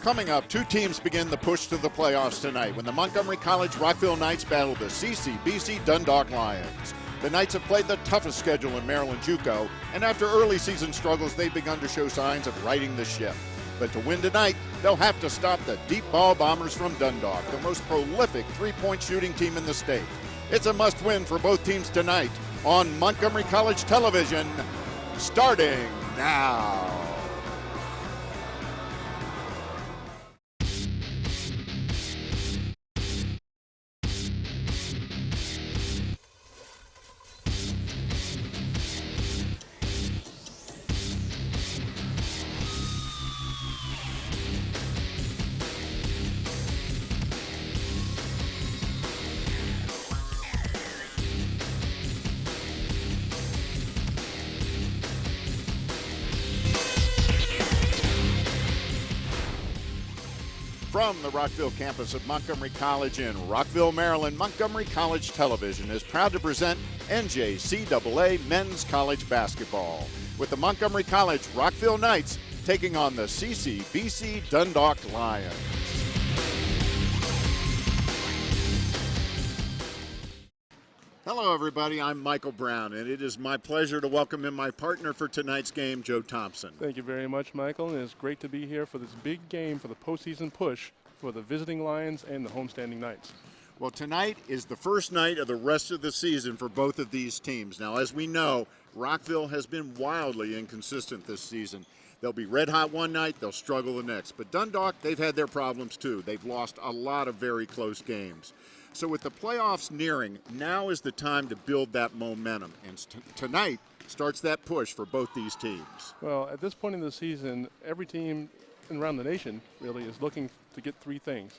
Coming up, two teams begin the push to the playoffs tonight when the Montgomery College Rockville Knights battle the CCBC-Dundalk Lions. The Knights have played the toughest schedule in Maryland JUCO, and after early season struggles, they've begun to show signs of righting the ship. But to win tonight, they'll have to stop the deep ball bombers from Dundalk, the most prolific three-point shooting team in the state. It's a must-win for both teams tonight on Montgomery College Television, starting now. From the Rockville campus of Montgomery College in Rockville, Maryland, Montgomery College Television is proud to present NJCAA Men's College Basketball, with the Montgomery College Rockville Knights taking on the CCBC-Dundalk Lions. Hello, everybody. I'm Michael Brown, and it is my pleasure to welcome in my partner for tonight's game, Joe Thompson. Thank you very much, Michael, and it's great to be here for this big game for the postseason push for the visiting Lions and the homestanding Knights. Well, tonight is the first night of the rest of the season for both of these teams. Now, as we know, Rockville has been wildly inconsistent this season. They'll be red hot one night, they'll struggle the next. But Dundalk, they've had their problems too. They've lost a lot of very close games. So with the playoffs nearing, now is the time to build that momentum. And tonight starts that push for both these teams. Well, at this point in the season, every team around the nation really is looking to get three things: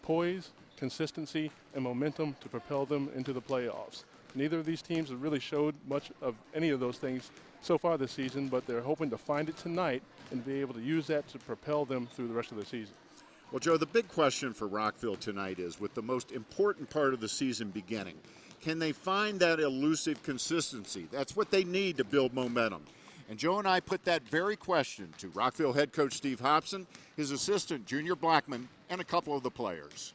poise, consistency, and momentum to propel them into the playoffs. Neither of these teams have really showed much of any of those things so far this season, but they're hoping to find it tonight and be able to use that to propel them through the rest of the season. Well, Joe, the big question for Rockville tonight is, with the most important part of the season beginning, can they find that elusive consistency? That's what they need to build momentum. And Joe and I put that very question to Rockville head coach Steve Thompson, his assistant Junior Blackman, and a couple of the players.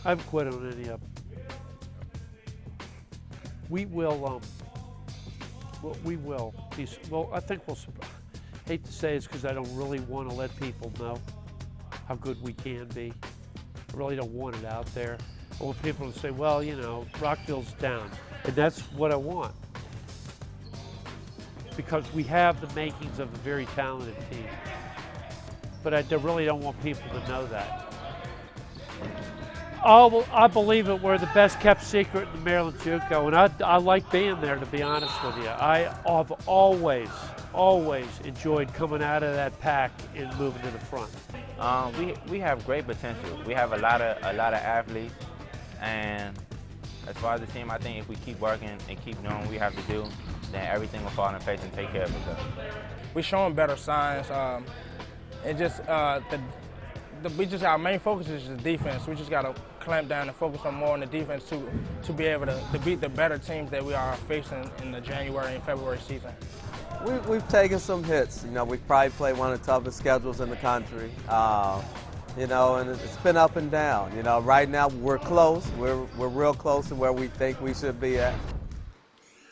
I haven't quit on any of them. We will, I think we'll, hate to say it's because I don't really want to let people know how good we can be. I really don't want it out there. I want people to say, well, you know, Rockville's down. And that's what I want. Because we have the makings of a very talented team. But I really don't want people to know that. Oh, I believe it. We're the best kept secret in the Maryland JUCO, and I like being there, to be honest with you. I have always enjoyed coming out of that pack and moving to the front. We have great potential. We have a lot of athletes, and as far as the team, I think if we keep working and keep doing what we have to do, then everything will fall in place and take care of itself. We're showing better signs. Our main focus is just defense. We just got to clamp down and focus on more on the defense to be able to beat the better teams that we are facing in the January and February season. We've taken some hits. You know, we've probably played one of the toughest schedules in the country. You know, and it's been up and down. You know, right now we're close. We're real close to where we think we should be at.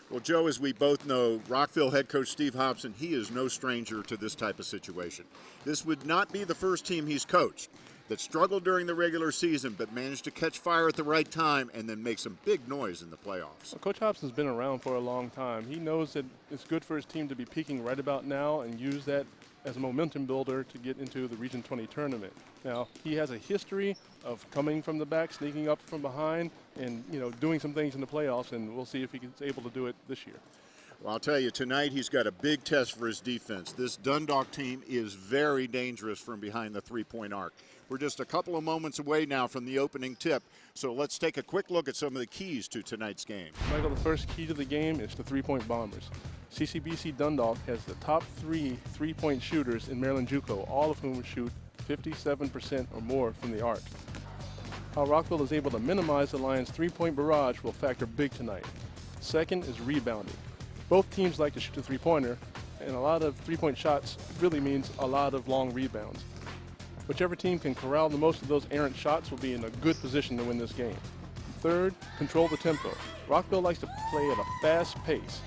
Well, Joe, as we both know, Rockville head coach Steve Thompson, he is no stranger to this type of situation. This would not be the first team he's coached that struggled during the regular season but managed to catch fire at the right time and then make some big noise in the playoffs. Well, Coach Thompson's been around for a long time. He knows that it's good for his team to be peaking right about now and use that as a momentum builder to get into the Region 20 tournament. Now, he has a history of coming from the back, sneaking up from behind, and doing some things in the playoffs, and we'll see if he's able to do it this year. Well, I'll tell you, tonight he's got a big test for his defense. This Dundalk team is very dangerous from behind the three-point arc. We're just a couple of moments away now from the opening tip, so let's take a quick look at some of the keys to tonight's game. Michael, the first key to the game is the three-point bombers. CCBC-Dundalk has the top three-point shooters in Maryland JUCO, all of whom shoot 57% or more from the arc. How Rockville is able to minimize the Lions' three-point barrage will factor big tonight. Second is rebounding. Both teams like to shoot the three-pointer, and a lot of three-point shots really means a lot of long rebounds. Whichever team can corral the most of those errant shots will be in a good position to win this game. Third, control the tempo. Rockville likes to play at a fast pace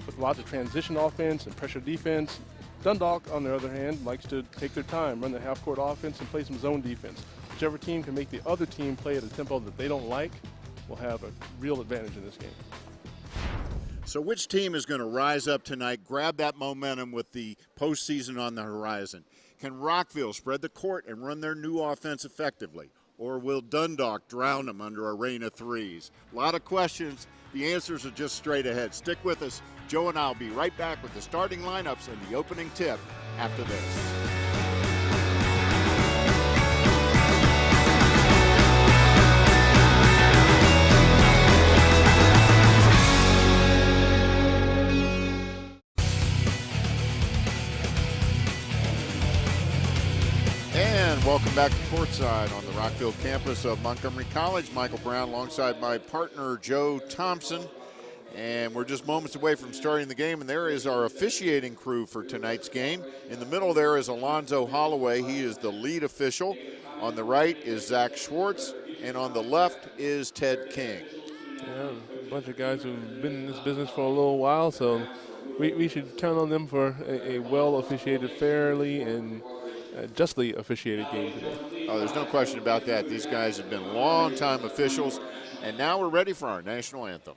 with lots of transition offense and pressure defense. Dundalk, on the other hand, likes to take their time, run the half-court offense, and play some zone defense. Whichever team can make the other team play at a tempo that they don't like will have a real advantage in this game. So which team is going to rise up tonight, grab that momentum with the postseason on the horizon? Can Rockville spread the court and run their new offense effectively? Or will Dundalk drown them under a rain of threes? A lot of questions. The answers are just straight ahead. Stick with us. Joe and I will be right back with the starting lineups and the opening tip after this. Welcome back to Courtside on the Rockville campus of Montgomery College. Michael Brown alongside my partner Joe Thompson. And we're just moments away from starting the game, and there is our officiating crew for tonight's game. In the middle there is Alonzo Holloway. He is the lead official. On the right is Zach Schwartz, and on the left is Ted King. Yeah, a bunch of guys who've been in this business for a little while, so we should count on them for a well-officiated, fairly, and justly officiated game today. Oh, there's no question about that. These guys have been long-time officials, and now we're ready for our national anthem.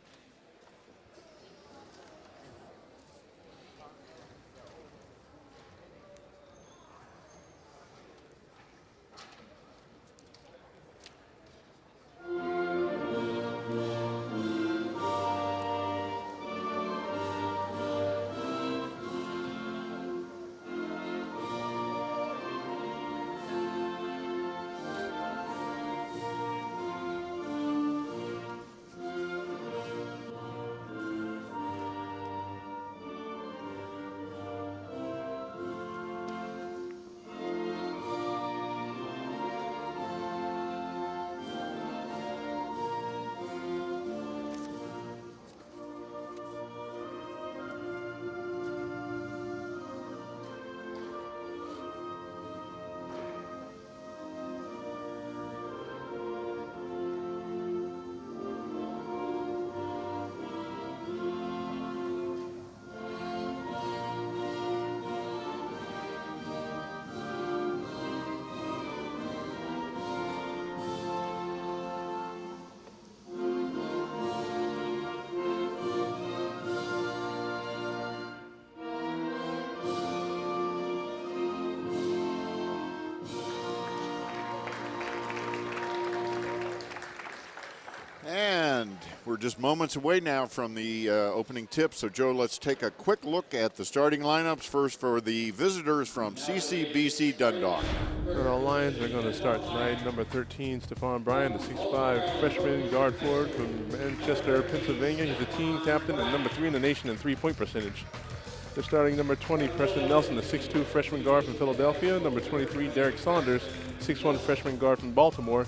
And we're just moments away now from the opening tip. So, Joe, let's take a quick look at the starting lineups. First for the visitors from CCBC-Dundalk. Our Lions are going to start tonight. Number 13, Stephon Bryan, the 6'5" freshman guard forward from Manchester, Pennsylvania. He's the team captain and number 3 in the nation in three-point percentage. They're starting number 20, Preston Nelson, the 6'2" freshman guard from Philadelphia. Number 23, Derek Saunders, 6'1" freshman guard from Baltimore.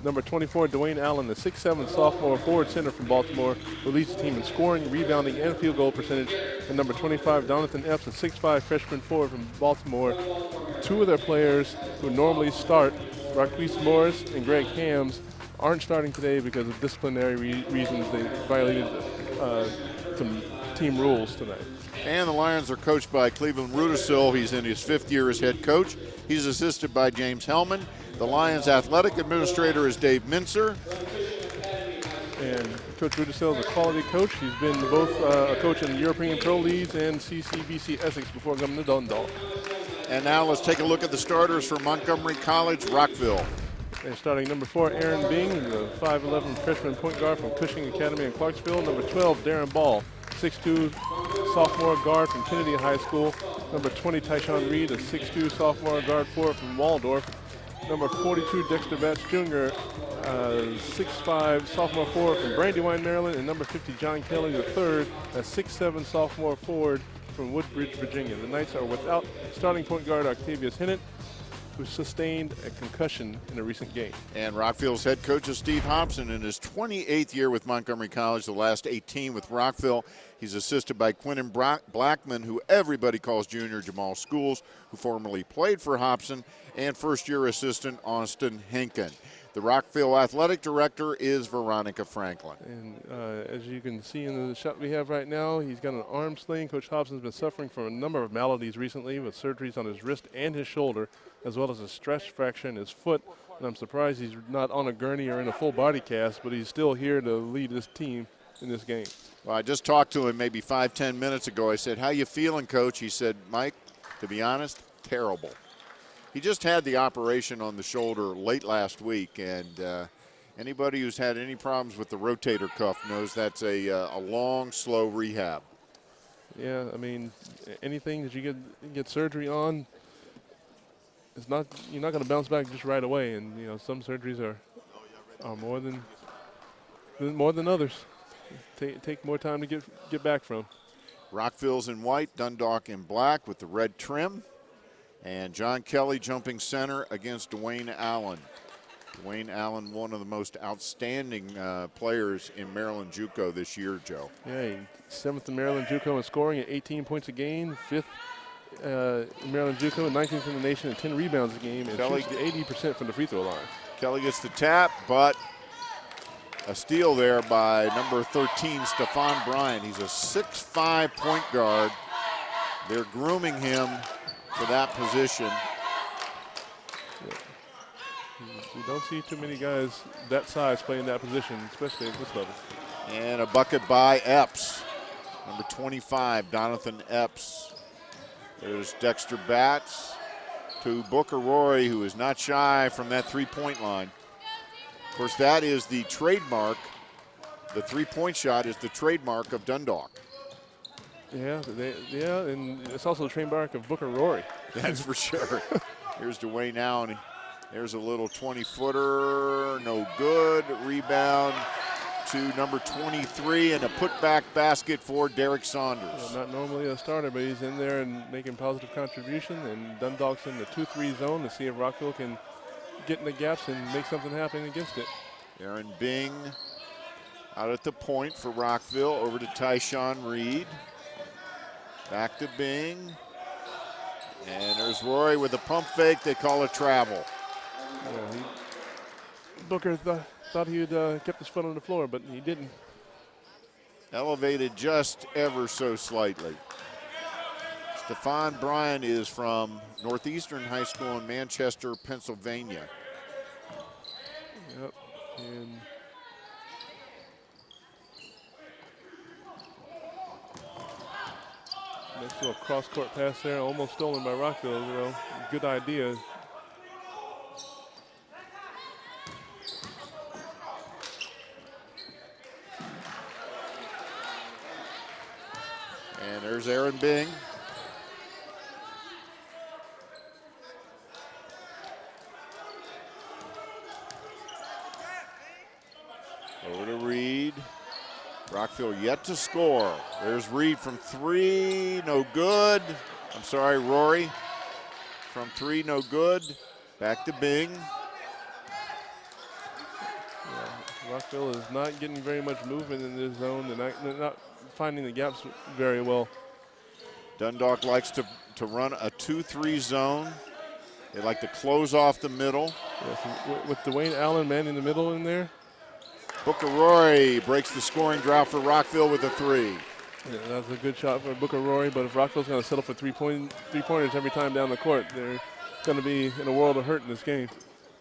Number 24, Dwayne Allen, the 6'7" sophomore forward center from Baltimore, who leads the team in scoring, rebounding, and field goal percentage. And number 25, Jonathan Epps, the 6'5" freshman forward from Baltimore. Two of their players who normally start, Raquise Morris and Greg Hams, aren't starting today because of disciplinary reasons. They violated some team rules tonight. And the Lions are coached by Cleveland Rudisil. He's in his 5th year as head coach. He's assisted by James Hellman. The Lions athletic administrator is Dave Mincer. And Coach Rudisil is a quality coach. He's been both a coach in European Pro Leagues and CCBC Essex before coming to Dundalk. And now let's take a look at the starters for Montgomery College Rockville. And starting number 4, Aaron Bing, the 5'11" freshman point guard from Cushing Academy in Clarksville. Number 12, Darren Ball, 6'2" sophomore guard from Kennedy High School. Number 20, Tyshawn Reed, a 6'2" sophomore guard forward from Waldorf. Number 42, Dexter Batts Jr., 6'5" sophomore forward from Brandywine, Maryland. And number 50, John Kelly III, a 6'7" sophomore forward from Woodbridge, Virginia. The Knights are without starting point guard Octavius Hennett, who sustained a concussion in a recent game. And Rockville's head coach is Steve Thompson in his 28th year with Montgomery College, the last 18 with Rockville. He's assisted by Quinton Blackman, who everybody calls Junior Jamal Schools, who formerly played for Hobson, and first-year assistant Austin Hinken. The Rockville athletic director is Veronica Franklin. And as you can see in the shot we have right now, he's got an arm sling. Coach Hobson's been suffering from a number of maladies recently with surgeries on his wrist and his shoulder, as well as a stress fracture in his foot. And I'm surprised he's not on a gurney or in a full body cast, but he's still here to lead this team in this game. Well, I just talked to him maybe 5-10 minutes ago. I said, "How you feeling, Coach?" He said, "Mike, to be honest, terrible." He just had the operation on the shoulder late last week, and anybody who's had any problems with the rotator cuff knows that's a long, slow rehab. Yeah, I mean, anything that you get surgery on, it's not, you're not going to bounce back just right away. And you know, some surgeries are more than others. Take more time to get back from. Rockville's in white, Dundalk in black with the red trim. And John Kelly jumping center against Dwayne Allen. Dwayne Allen, one of the most outstanding players in Maryland JUCO this year, Joe. Yeah, 7th in Maryland JUCO in scoring at 18 points a game, 5th in Maryland JUCO, 19th in the nation at 10 rebounds a game, and shoots 80% from the free throw line. Kelly gets the tap, but a steal there by number 13, Stephon Bryant. He's a 6'5" point guard. They're grooming him for that position. You don't see too many guys that size playing that position, especially at this level. And a bucket by Epps, number 25, Donathan Epps. There's Dexter Batts to Booker Rory, who is not shy from that three-point line. Of course, that is the trademark. The three-point shot is the trademark of Dundalk. Yeah, and it's also the trademark of Booker Rory. That's for sure. Here's Dwayne Allen. There's a little 20-footer, no good. Rebound to number 23, and a putback basket for Derek Saunders. Yeah, not normally a starter, but he's in there and making positive contribution. And Dundalk's in the 2-3 zone to see if Rockville can get in the gaps and make something happen against it. Aaron Bing out at the point for Rockville, over to Tyshawn Reed. Back to Bing. And there's Rory with a pump fake. They call it travel. Yeah, Booker thought he'd kept his foot on the floor, but he didn't. Elevated just ever so slightly. Stephon Bryant is from Northeastern High School in Manchester, Pennsylvania. Yep. And next little cross-court pass there, almost stolen by Rockville. You know, good idea. And there's Aaron Bing. Over to Reed. Rockville yet to score. There's Reed from three, no good. I'm sorry, Rory. From three, no good. Back to Bing. Yeah, Rockville is not getting very much movement in this zone. They're not finding the gaps very well. Dundalk likes to run a 2-3 zone. They like to close off the middle. Yes, with Dwayne Allen man in the middle in there. Booker Rory breaks the scoring drought for Rockville with a three. Yeah, that's a good shot for Booker Rory, but if Rockville's going to settle for three-pointers every time down the court, they're going to be in a world of hurt in this game.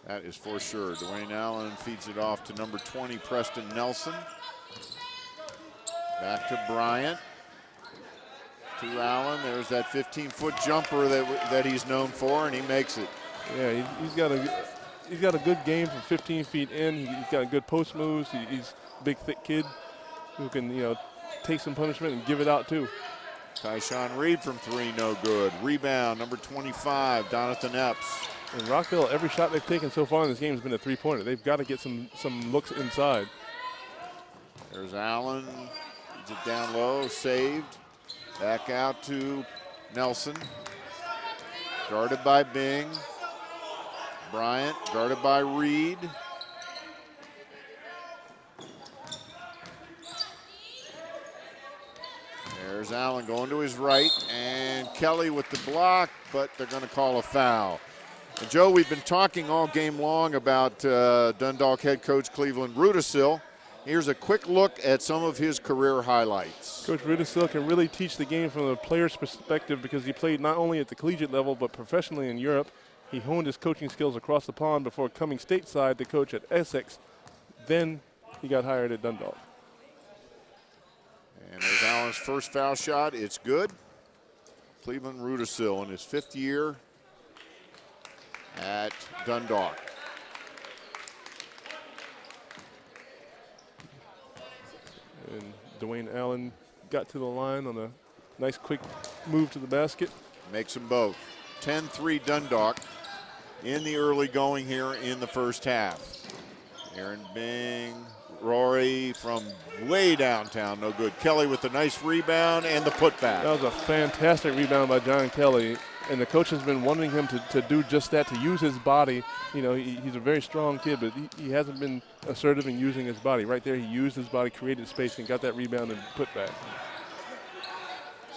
That is for sure. Dwayne Allen feeds it off to number 20, Preston Nelson. Back to Bryant. To Allen. There's that 15-foot jumper that he's known for, and he makes it. Yeah, he's got a good game from 15 feet in. He's got good post moves. He's a big, thick kid who can, take some punishment and give it out too. Tyshawn Reed from three, no good. Rebound, number 25, Donathan Epps. And Rockville, every shot they've taken so far in this game has been a three-pointer. They've got to get some looks inside. There's Allen. Feeds it down low, saved. Back out to Nelson. Guarded by Bing. Bryant, guarded by Reed. There's Allen going to his right, and Kelly with the block, but they're going to call a foul. And Joe, we've been talking all game long about Dundalk head coach Cleveland Rudisil. Here's a quick look at some of his career highlights. Coach Rudisil can really teach the game from a player's perspective because he played not only at the collegiate level but professionally in Europe. He honed his coaching skills across the pond before coming stateside to coach at Essex. Then he got hired at Dundalk. And there's Allen's first foul shot. It's good. Cleveland Rudisil in his 5th year at Dundalk. And Dwayne Allen got to the line on a nice quick move to the basket. Makes them both. 10-3 Dundalk in the early going here in the first half. Aaron Bing, Rory from way downtown, no good. Kelly with the nice rebound and the putback. That was a fantastic rebound by John Kelly. And the coach has been wanting him to do just that, to use his body. You know, he's a very strong kid, but he hasn't been assertive in using his body. Right there, he used his body, created space, and got that rebound and put back.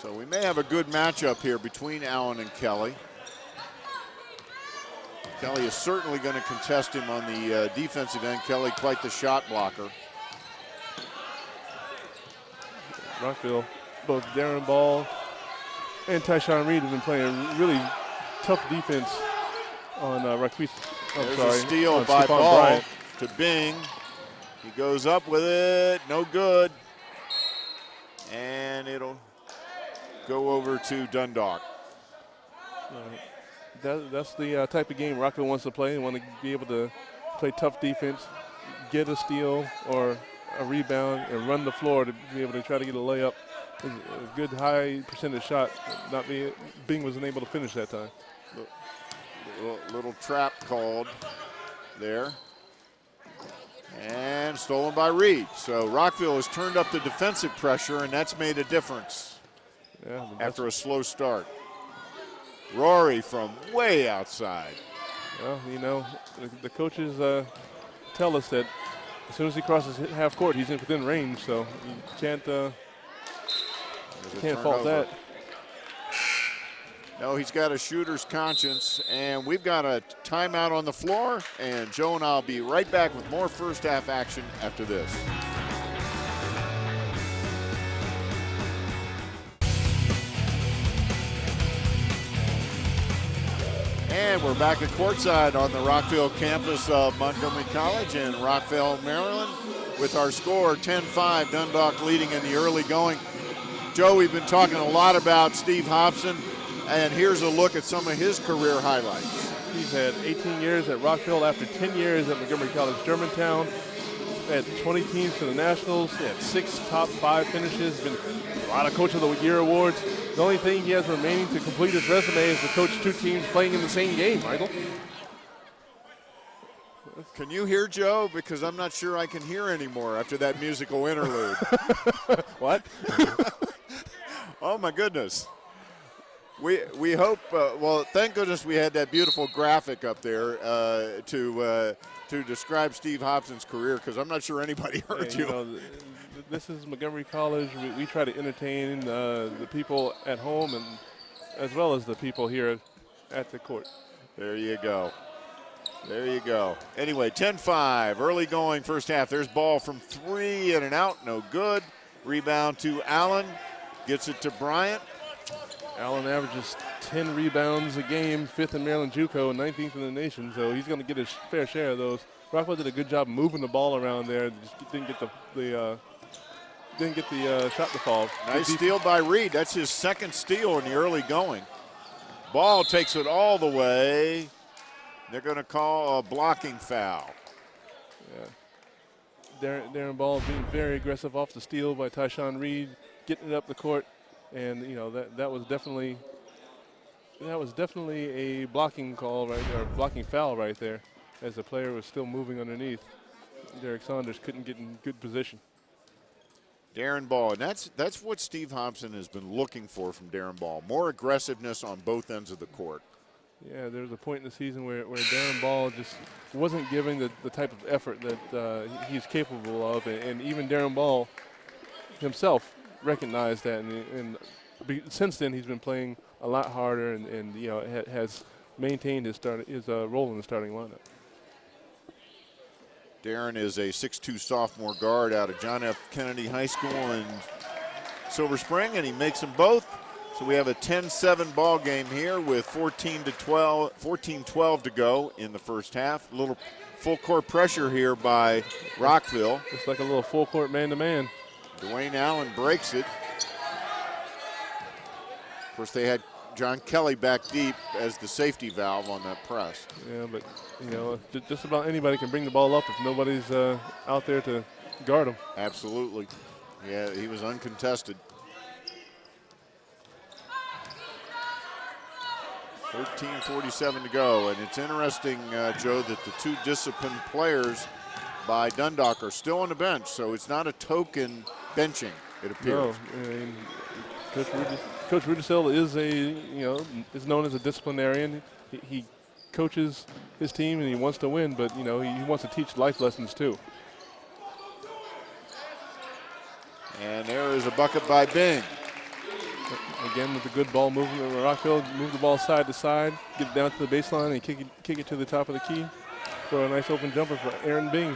So we may have a good matchup here between Allen and Kelly. Kelly is certainly going to contest him on the defensive end. Kelly, quite the shot blocker. Rockville, both Darren Ball and Tyshawn Reed have been playing really tough defense on Raquise. There's a steal by Ball Bryant to Bing. He goes up with it, no good. And it'll go over to Dundalk. That's the type of game Rockville wants to play. They want to be able to play tough defense, get a steal or a rebound, and run the floor to be able to try to get a layup. A good high percentage shot. Bing wasn't able to finish that time. Little trap called there. And stolen by Reed. So Rockville has turned up the defensive pressure, and that's made a difference after a slow start. Rory from way outside. Well, you know, the coaches tell us that as soon as he crosses half court, he's within range, so you can't fault that. No, he's got a shooter's conscience, and we've got a timeout on the floor, and Joe and I'll be right back with more first half action after this. And we're back at courtside on the Rockville campus of Montgomery College in Rockville, Maryland, with our score 10-5, Dundalk leading in the early going. Joe, we've been talking a lot about Steve Hobson, and here's a look at some of his career highlights. He's had 18 years at Rockville after 10 years at Montgomery College Germantown. Had 20 teams to the Nationals. He had 6 top 5 finishes. Been a lot of Coach of the Year awards. The only thing he has remaining to complete his resume is to coach 2 teams playing in the same game, Michael. Can you hear Joe? Because I'm not sure I can hear anymore after that musical interlude. What? Oh, my goodness. We hope, well, thank goodness we had that beautiful graphic up there to describe Steve Hobson's career, because I'm not sure anybody heard you. You know, this is Montgomery College. We try to entertain the people at home and as well as the people here at the court. There you go. There you go. Anyway, 10-5, early going first half. There's Ball from 3 and an out, no good. Rebound to Allen, gets it to Bryant. Allen averages 10 rebounds a game, 5th in Maryland JUCO, 19th in the nation, so he's going to get his fair share of those. Rockville did a good job moving the ball around there. Just didn't get the shot to fall. Nice steal by Reed. That's his 2nd steal in the early going. Ball takes it all the way. They're going to call a blocking foul. Yeah. Darren Ball being very aggressive off the steal by Tyshawn Reed, getting it up the court. And you know that was definitely a blocking call right there, blocking foul right there, as the player was still moving underneath. Derek Saunders couldn't get in good position. Darren Ball, and that's what Steve Hobson has been looking for from Darren Ball. More aggressiveness on both ends of the court. Yeah, there was a point in the season where Darren Ball just wasn't giving the type of effort that he's capable of, and even Darren Ball himself recognized that, and since then he's been playing a lot harder, and you know, has maintained his role in the starting lineup. Darren is a 6'2" sophomore guard out of John F. Kennedy High School in Silver Spring, and he makes them both. So we have a 10-7 ball game here with 14-12 to go in the first half. A little full court pressure here by Rockville. It's like a little full court man-to-man. Dwayne Allen breaks it. Of course, they had John Kelly back deep as the safety valve on that press. Yeah, but you know, just about anybody can bring the ball up if nobody's out there to guard him. Absolutely. Yeah, he was uncontested. 13:47 to go, and it's interesting, Joe, that the two disciplined players by Dundalk are still on the bench, so it's not a token benching, it appears. No, I mean, Coach Rudisill is known as a disciplinarian. He coaches his team and he wants to win, but you know, he wants to teach life lessons too. And there is a bucket by Bing. Again, with the good ball movement, Rockville move the ball side to side, get it down to the baseline, and kick it to the top of the key for a nice open jumper for Aaron Bing.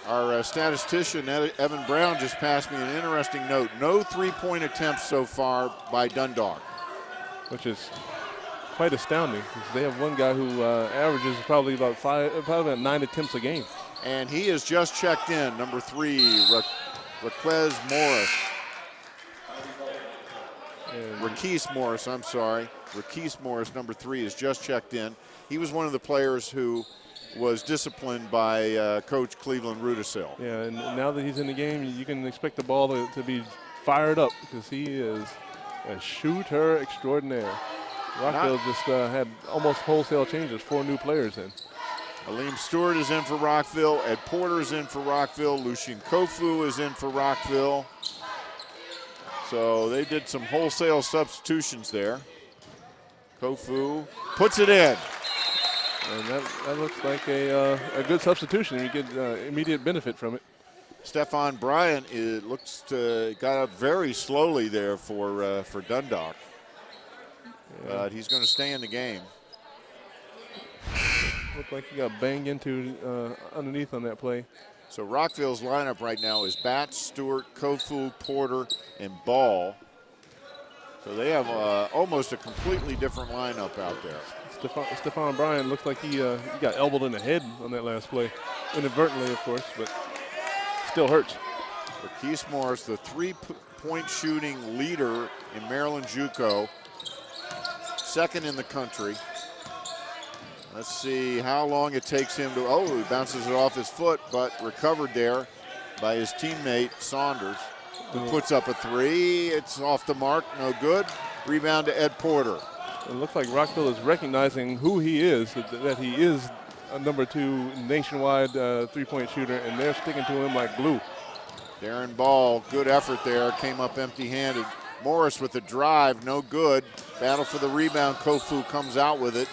Our statistician, Evan Brown, just passed me an interesting note. No three-point attempts so far by Dundalk. Which is quite astounding, because they have one guy who averages probably about 9 attempts a game. And he is just checked in, number 3, Raquez Morris. Raquise Morris, I'm sorry. Raquise Morris, number 3, is just checked in. He was one of the players who was disciplined by Coach Cleveland Rudisill. Yeah, and now that he's in the game, you can expect the ball to be fired up, because he is a shooter extraordinaire. Rockville just had almost wholesale changes, 4 new players in. Aleem Stewart is in for Rockville. Ed Porter is in for Rockville. Lucien Kofu is in for Rockville. So they did some wholesale substitutions there. Kofu puts it in. And that looks like a good substitution. You get immediate benefit from it. Stefan Bryant, it looks to got up very slowly there for Dundalk. But he's going to stay in the game. Looked like he got banged into underneath on that play. So Rockville's lineup right now is Batts, Stewart, Kofu, Porter, and Ball. So they have almost a completely different lineup out there. Stefan Bryant looks like he got elbowed in the head on that last play. Inadvertently, of course, but still hurts. Raquise Morris, the 3-point shooting leader in Maryland JUCO, 2nd in the country. Let's see how long it takes him to, he bounces it off his foot, but recovered there by his teammate Saunders, who puts up a 3. It's off the mark, no good. Rebound to Ed Porter. It looks like Rockville is recognizing who he is, that he is a number 2 nationwide 3-point shooter, and they're sticking to him like glue. Darren Ball, good effort there, came up empty-handed. Morris with the drive, no good. Battle for the rebound, Kofu comes out with it.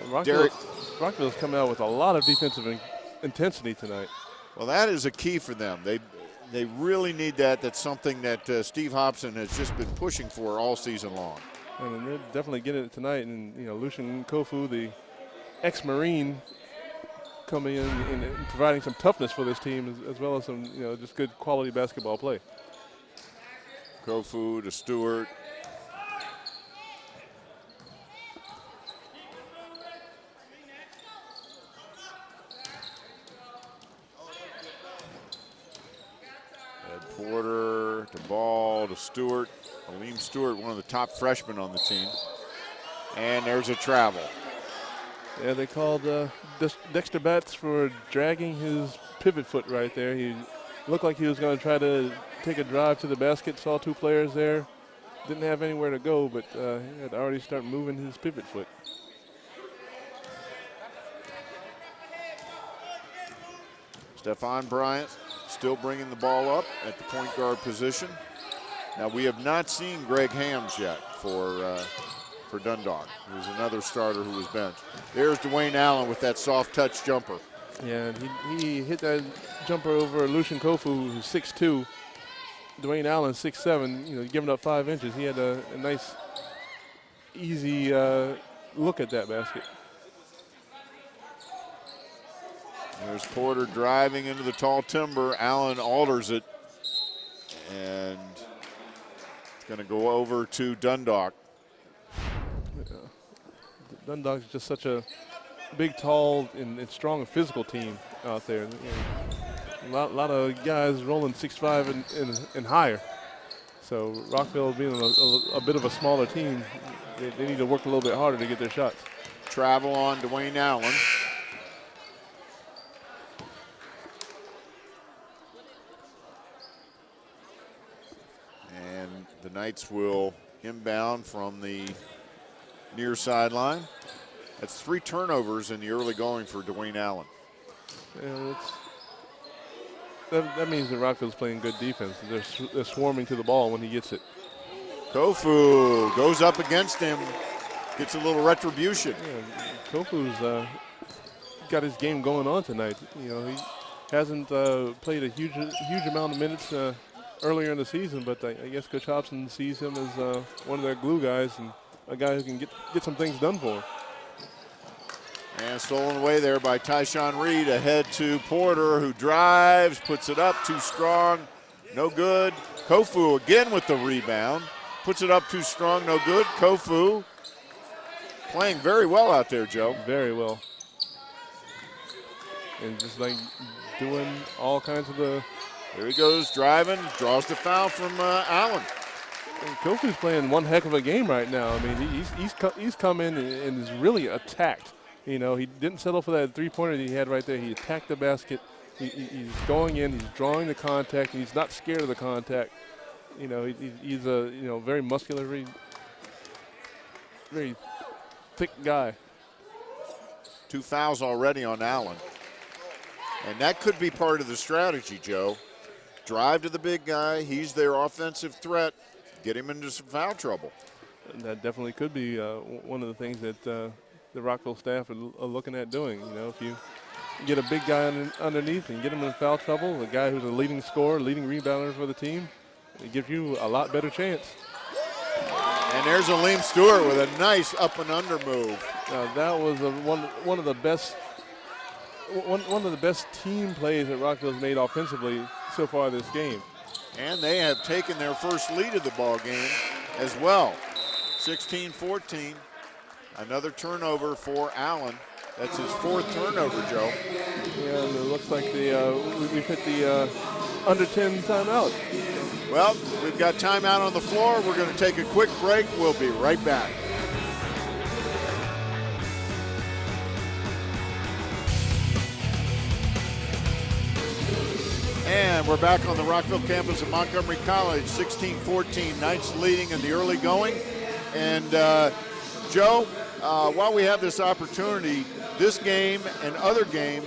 Rockville's coming out with a lot of defensive intensity tonight. Well, that is a key for them. They really need that. That's something that Steve Hobson has just been pushing for all season long. And they're definitely getting it tonight. And you know, Lucien Kofu, the ex-Marine, coming in and providing some toughness for this team, as well as some just good quality basketball play. Kofu to Stewart. Porter to Ball to Stewart. Aleem Stewart, one of the top freshmen on the team. And there's a travel. Yeah, they called Dexter Batts for dragging his pivot foot right there. He looked like he was going to try to take a drive to the basket, saw 2 players there. Didn't have anywhere to go, but he had already started moving his pivot foot. Stefan Bryant still bringing the ball up at the point guard position. Now we have not seen Greg Hams yet for for Dundalk, who's another starter who was benched. There's Dwayne Allen with that soft touch jumper. Yeah, and he hit that jumper over Lucian Kofu, who's 6'2". Dwayne Allen, 6'7", you know, giving up 5 inches. He had a nice, easy look at that basket. There's Porter driving into the tall timber. Allen alters it. And it's going to go over to Dundalk. Yeah. Dundalk's just such a big, tall, and strong and physical team out there. You know, a lot of guys rolling 6'5" and higher. So Rockville being a bit of a smaller team, they need to work a little bit harder to get their shots. Travel on Dwayne Allen. And the Knights will inbound from the near sideline. That's 3 turnovers in the early going for Dwayne Allen. Yeah, that means that Rockville's playing good defense. They're swarming to the ball when he gets it. Kofu goes up against him, gets a little retribution. Yeah, Kofu's got his game going on tonight. You know, he hasn't played a huge amount of minutes earlier in the season, but I guess Coach Thompson sees him as one of their glue guys and a guy who can get some things done for him. And stolen away there by Tyshawn Reed, ahead to Porter, who drives, puts it up, too strong, no good. Kofu again with the rebound, puts it up too strong, no good. Kofu playing very well out there, Joe. Very well. And just like doing all kinds of the... There he goes, driving, draws the foul from Allen. And Kofu's playing one heck of a game right now. I mean, he's come in and is really attacked. You know, he didn't settle for that three-pointer that he had right there. He attacked the basket. He's going in. He's drawing the contact. And he's not scared of the contact. You know, he's a very muscular, very thick guy. 2 fouls already on Allen. And that could be part of the strategy, Joe. Drive to the big guy. He's their offensive threat. Get him into some foul trouble. And that definitely could be one of the things that the Rockville staff are looking at doing. You know, if you get a big guy underneath and get him in foul trouble, a guy who's a leading scorer, leading rebounder for the team, it gives you a lot better chance. And there's Aleem Stewart with a nice up and under move. That was one of the best team plays that Rockville's made offensively so far this game. And they have taken their first lead of the ball game as well. 16-14. Another turnover for Allen. That's his 4th turnover, Joe. Yeah, it looks like we've hit the under 10 timeout. Well, we've got timeout on the floor. We're going to take a quick break. We'll be right back. And we're back on the Rockville campus of Montgomery College, 16-14, Knights leading in the early going. And Joe, while we have this opportunity, this game and other games,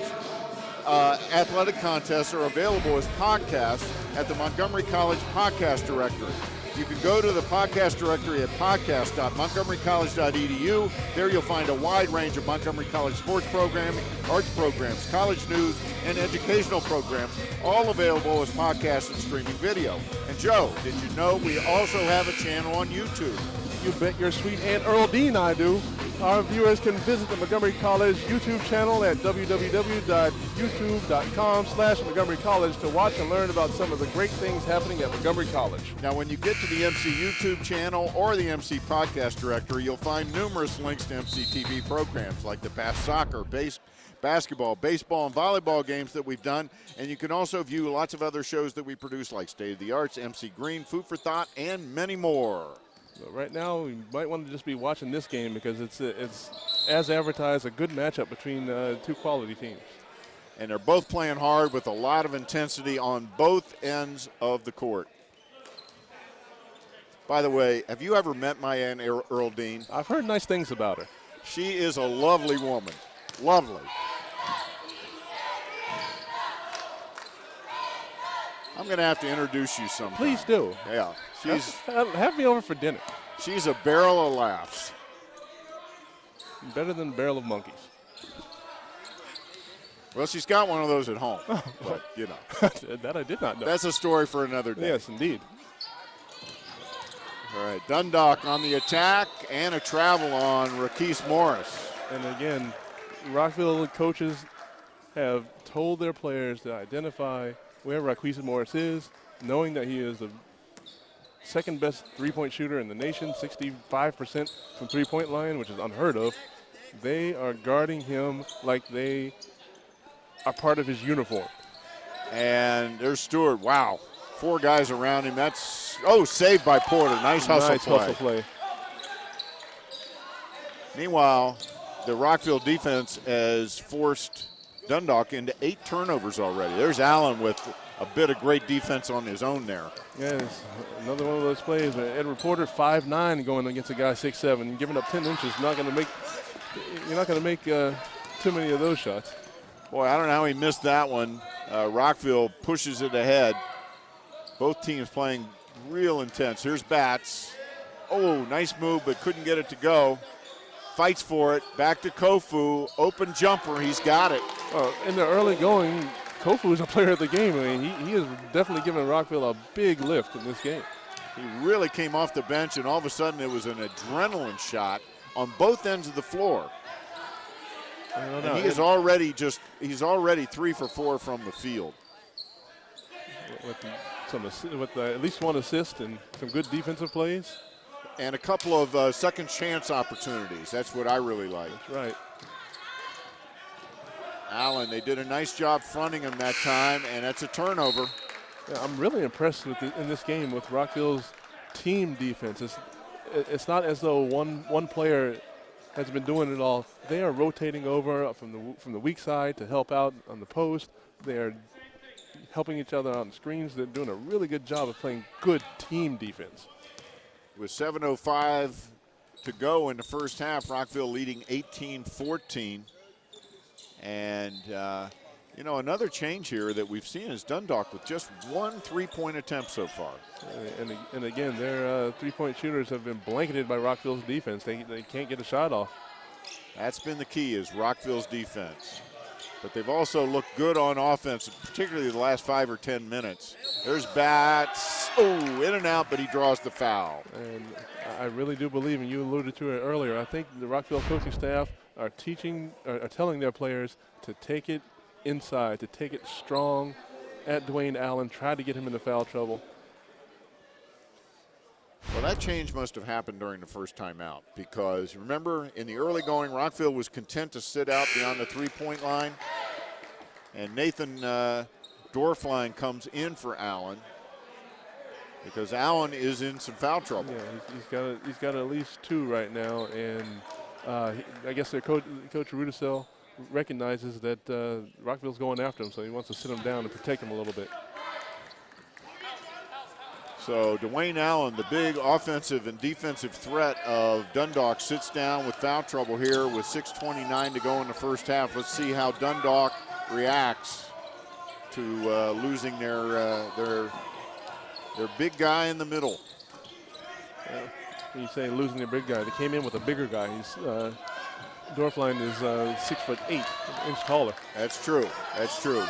athletic contests are available as podcasts at the Montgomery College Podcast Directory. You can go to the podcast directory at podcast.montgomerycollege.edu. There you'll find a wide range of Montgomery College sports programming, arts programs, college news, and educational programs, all available as podcasts and streaming video. And Joe, did you know we also have a channel on YouTube? You bet your sweet Aunt Earl Dean I do. Our viewers can visit the Montgomery College YouTube channel at www.youtube.com/Montgomery College to watch and learn about some of the great things happening at Montgomery College. Now, when you get to the MC YouTube channel or the MC Podcast Directory, you'll find numerous links to MC TV programs like the past soccer, basketball, baseball, and volleyball games that we've done. And you can also view lots of other shows that we produce like State of the Arts, MC Green, Food for Thought, and many more. But right now, we might want to just be watching this game because it's as advertised, a good matchup between two quality teams. And they're both playing hard with a lot of intensity on both ends of the court. By the way, have you ever met my Aunt Earl Dean? I've heard nice things about her. She is a lovely woman. Lovely. I'm going to have to introduce you sometime. Please do. Yeah. Have me over for dinner. She's a barrel of laughs. Better than a barrel of monkeys. Well, she's got one of those at home, but, you know. That I did not know. That's a story for another day. Yes, indeed. All right, Dundalk on the attack and a travel on Raquise Morris. And again, Rockville coaches have told their players to identify where Raquise Morris is, knowing that he is the second best three-point shooter in the nation, 65% from three-point line, which is unheard of. They are guarding him like they are part of his uniform. And there's Stewart. Wow. 4 guys around him. That's, saved by Porter. Nice hustle play. Meanwhile, the Rockville defense has forced Dundalk into 8 turnovers already. There's Allen with a bit of great defense on his own there. Yes, another one of those plays. Edward Porter, 5'9", going against a guy 6'7", giving up 10 inches. You're not going to make too many of those shots. Boy, I don't know how he missed that one. Rockville pushes it ahead. Both teams playing real intense. Here's Batts. Oh, nice move, but couldn't get it to go. Fights for it. Back to Kofu. Open jumper. He's got it. In the early going, Kofu is a player of the game. I mean, he has definitely given Rockville a big lift in this game. He really came off the bench, and all of a sudden it was an adrenaline shot on both ends of the floor. And he is already he's already 3 for 4 from the field. With at least 1 assist and some good defensive plays. And a couple of second chance opportunities. That's what I really like. That's right. Allen, they did a nice job fronting him that time, and that's a turnover. Yeah, I'm really impressed with in this game with Rockville's team defense. It's not as though one player has been doing it all. They are rotating over from the weak side to help out on the post. They are helping each other on the screens. They're doing a really good job of playing good team defense. With 7:05 to go in the first half, Rockville leading 18-14. And, another change here that we've seen is Dundalk with just 1 3-point attempt so far. And again, their three-point shooters have been blanketed by Rockville's defense. They can't get a shot off. That's been the key, is Rockville's defense. But they've also looked good on offense, particularly the last 5 or 10 minutes. There's Batts. Oh, in and out, but he draws the foul. And I really do believe, and you alluded to it earlier, I think the Rockville coaching staff are telling their players to take it inside, to take it strong at Dwayne Allen, try to get him into foul trouble. Well, that change must have happened during the first timeout, because remember, in the early going, Rockville was content to sit out beyond the 3-point line, and Nathan Dorfline comes in for Allen because Allen is in some foul trouble. Yeah, he's got at least 2 right now, and I guess their Coach Rudisell recognizes that Rockville's going after him, so he wants to sit him down and protect him a little bit. So Dwayne Allen, the big offensive and defensive threat of Dundalk, sits down with foul trouble here with 6:29 to go in the first half. Let's see how Dundalk reacts to losing their big guy in the middle. When you say losing their big guy, they came in with a bigger guy. Dorfline is 6'8", an inch taller. That's true. That's true.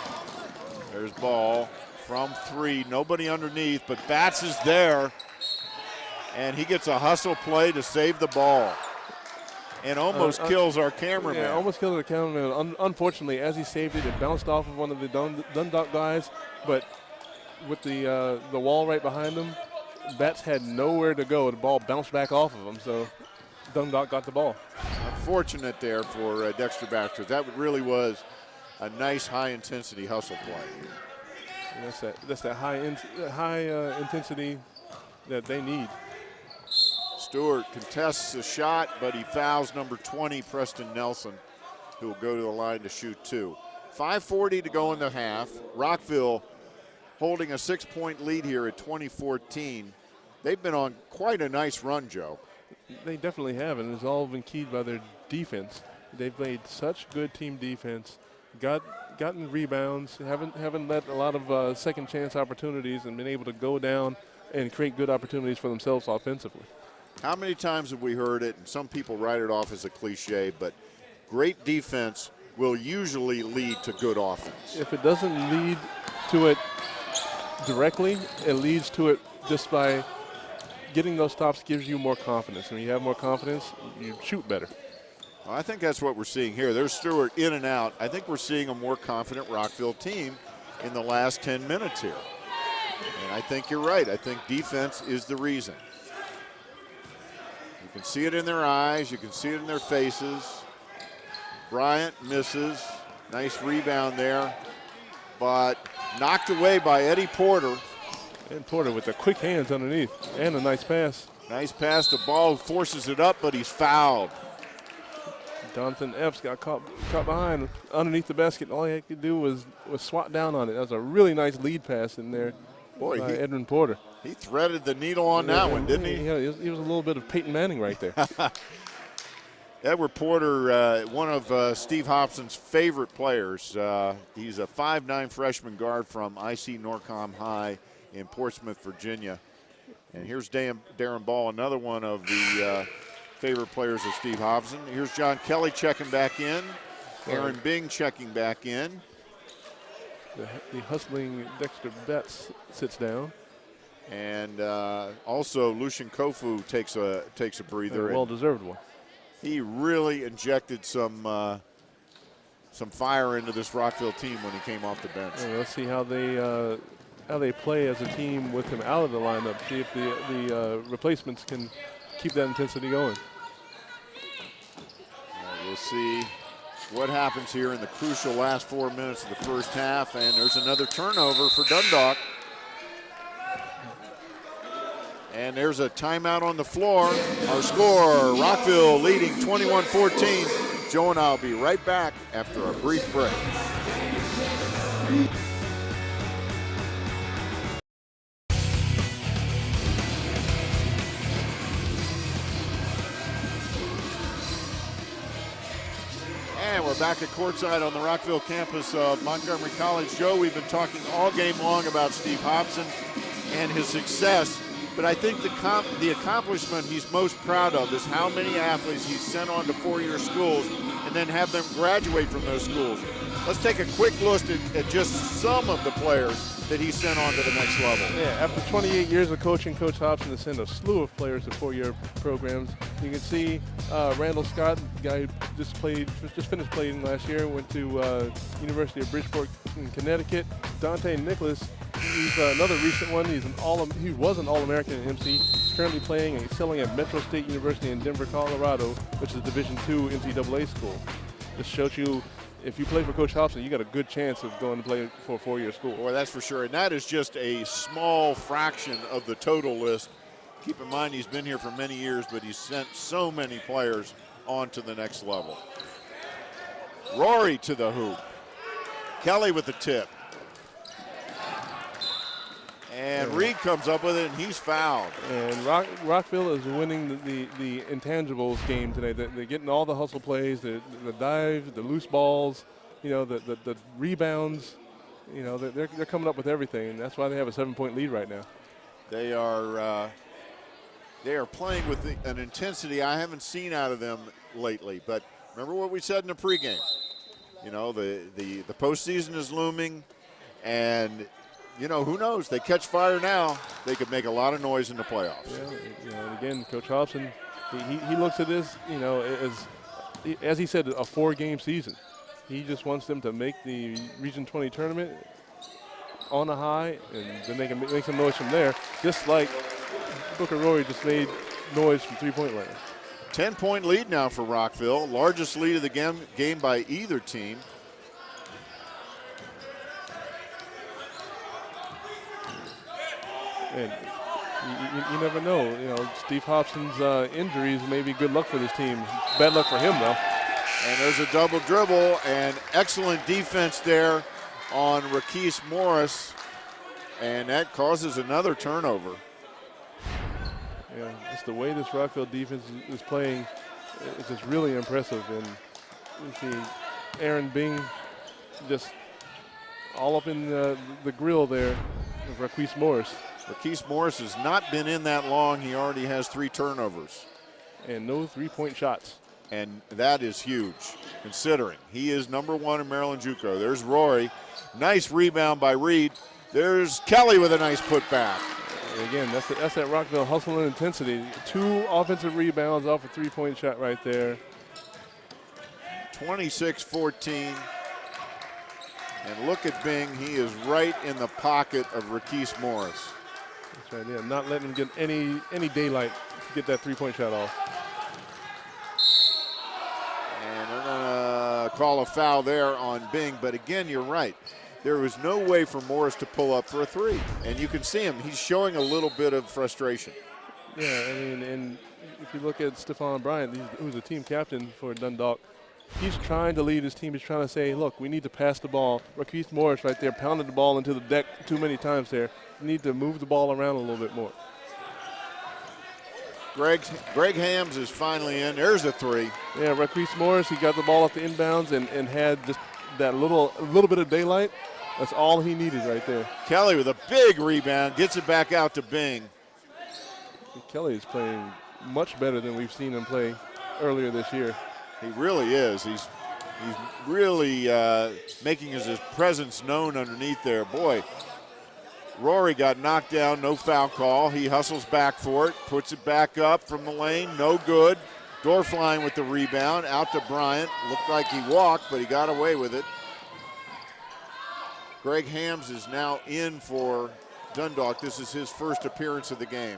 There's ball from 3. Nobody underneath, but Batts is there, and he gets a hustle play to save the ball, and almost kills our cameraman. Yeah, almost killed the cameraman. Unfortunately, as he saved it, it bounced off of one of the Dundalk guys, but with the wall right behind him, Batts had nowhere to go. The ball bounced back off of him, so Dundalk got the ball. Unfortunate there for Dexter Batts, because that really was a nice high-intensity hustle play. And that's that high intensity that they need. Stewart contests the shot, but he fouls number 20, Preston Nelson, who will go to the line to shoot 2. 5:40 to go in the half. Rockville holding a 6-point lead here at 2014. They've been on quite a nice run, Joe. They definitely have, and it's all been keyed by their defense. They've played such good team defense, gotten rebounds, haven't let a lot of second chance opportunities, and been able to go down and create good opportunities for themselves offensively. How many times have we heard it, and some people write it off as a cliche, but great defense will usually lead to good offense. If it doesn't lead to it directly, it leads to it just by getting those stops gives you more confidence. When you have more confidence, you shoot better. Well, I think that's what we're seeing here. There's Stewart in and out. I think we're seeing a more confident Rockville team in the last 10 minutes here. And I think you're right. I think defense is the reason. You can see it in their eyes. You can see it in their faces. Bryant misses. Nice rebound there. But knocked away by Eddie Porter. And Porter with the quick hands underneath and a nice pass. Nice pass. The ball forces it up, but he's fouled. Jonathan Epps got caught behind underneath the basket. All he had to do was swat down on it. That was a really nice lead pass in there. Boy, Edwin Porter. He threaded the needle on that one, didn't he? Yeah, he was a little bit of Peyton Manning right there. Edward Porter, one of Steve Hobson's favorite players. He's a 5'9" freshman guard from IC Norcom High in Portsmouth, Virginia. And here's Darren Ball, another one of the favorite players of Steve Hobson. Here's John Kelly checking back in. Aaron Bing checking back in. The hustling Dexter Betts sits down. And also Lucian Kofu takes a breather. A well-deserved one. He really injected some fire into this Rockville team when he came off the bench. Yeah, let's see how they play as a team with him out of the lineup. See if the replacements can keep that intensity going. We'll see what happens here in the crucial last 4 minutes of the first half. And there's another turnover for Dundalk. And there's a timeout on the floor. Our score, Rockville leading 21-14. Joe and I will be right back after a brief break. And we're back at courtside on the Rockville campus of Montgomery College. Joe, we've been talking all game long about Steve Hobson and his success. But I think the accomplishment he's most proud of is how many athletes he's sent on to four-year schools and then have them graduate from those schools. Let's take a quick look at just some of the players that he sent on to the next level. Yeah, after 28 years of coaching, Coach Hobson has sent a slew of players to four-year programs. You can see Randall Scott, the guy who just finished playing last year, went to University of Bridgeport in Connecticut. Dante Nicholas, he's another recent one. He was an All-American in MC. He's currently playing and excelling at Metro State University in Denver, Colorado, which is a Division II NCAA school. This shows you, if you play for Coach Hobson, you got a good chance of going to play for a four-year school. Well, that's for sure. And that is just a small fraction of the total list. Keep in mind he's been here for many years, but he's sent so many players on to the next level. Rory to the hoop. Kelly with the tip. And Reed comes up with it, and he's fouled. And Rockville is winning the intangibles game today. They're getting all the hustle plays, the dives, the loose balls, you know, the rebounds. You know, they're coming up with everything, and that's why they have a 7-point lead right now. They are playing with an intensity I haven't seen out of them lately. But remember what we said in the pregame. You know, the postseason is looming, and you know, who knows? They catch fire now, they could make a lot of noise in the playoffs. Yeah, you know, and again, Coach Hobson, he looks at this, you know, as he said, a 4-game season. He just wants them to make the Region 20 tournament on a high, and then they can make some noise from there, just like Booker Rory just made noise from three-point land. 10-point lead now for Rockville, largest lead of the game by either team. And you never know. You know, Steve Hobson's injuries may be good luck for this team. Bad luck for him, though. And there's a double dribble and excellent defense there on Raquise Morris. And that causes another turnover. Yeah, just the way this Rockville defense is playing is just really impressive. And you see Aaron Bing just all up in the grill there of Raquise Morris. Marquise Morris has not been in that long. He already has 3 turnovers. And no three-point shots. And that is huge, considering he is #1 in Maryland JUCO. There's Rory. Nice rebound by Reed. There's Kelly with a nice putback. Again, that's that Rockville hustle and intensity. 2 offensive rebounds off a three-point shot right there. 26-14. And look at Bing. He is right in the pocket of Marquise Morris. That's right, yeah. Not letting him get any daylight to get that three-point shot off. And they're going to call a foul there on Bing. But again, you're right. There was no way for Morris to pull up for a 3. And you can see him. He's showing a little bit of frustration. Yeah, I mean, and if you look at Stephon Bryant, who's the team captain for Dundalk, he's trying to lead his team. He's trying to say, look, we need to pass the ball. Marquise Morris right there pounded the ball into the deck too many times there. We need to move the ball around a little bit more. Greg Hams is finally in. There's a 3. Yeah, Marquise Morris, he got the ball off the inbounds and had just that little bit of daylight. That's all he needed right there. Kelly with a big rebound, gets it back out to Bing. Kelly is playing much better than we've seen him play earlier this year. He really is. He's really making his presence known underneath there. Boy, Rory got knocked down, no foul call. He hustles back for it, puts it back up from the lane, no good. Dorfline with the rebound, out to Bryant. Looked like he walked, but he got away with it. Greg Hams is now in for Dundalk. This is his first appearance of the game.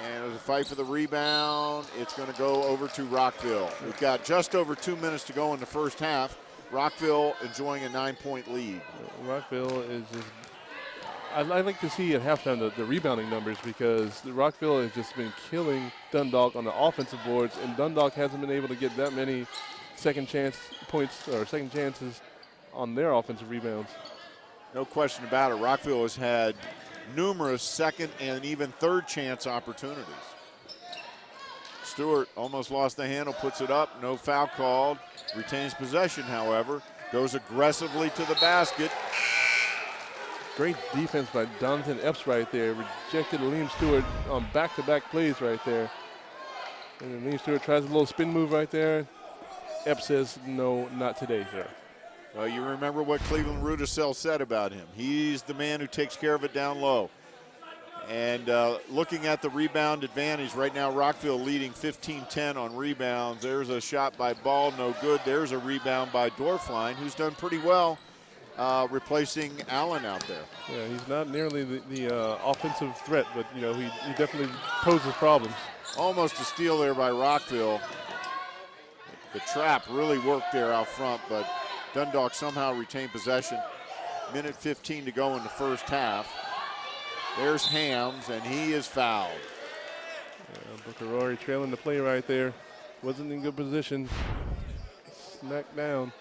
And there's a fight for the rebound. It's going to go over to Rockville. We've got just over 2 minutes to go in the first half. Rockville enjoying a 9-point lead. Rockville is just, I'd like to see at halftime the rebounding numbers, because the Rockville has just been killing Dundalk on the offensive boards, and Dundalk hasn't been able to get that many second chances on their offensive rebounds. No question about it. Rockville has had numerous second and even third chance opportunities. Stewart almost lost the handle, puts it up, no foul called. Retains possession, however. Goes aggressively to the basket. Great defense by Donathan Epps right there. Rejected Liam Stewart on back-to-back plays right there. And then Liam Stewart tries a little spin move right there. Epps says, no, not today, sir. Well, you remember what Cleveland Rudisell said about him. He's the man who takes care of it down low. And looking at the rebound advantage, right now Rockville leading 15-10 on rebounds. There's a shot by Ball, no good. There's a rebound by Dorfline, who's done pretty well replacing Allen out there. Yeah, he's not nearly the offensive threat, but you know he definitely poses problems. Almost a steal there by Rockville. The trap really worked there out front, but Dundalk somehow retained possession. Minute 15 to go in the first half. There's Hams, and he is fouled. Booker Rory trailing the play right there. Wasn't in good position. Smacked down.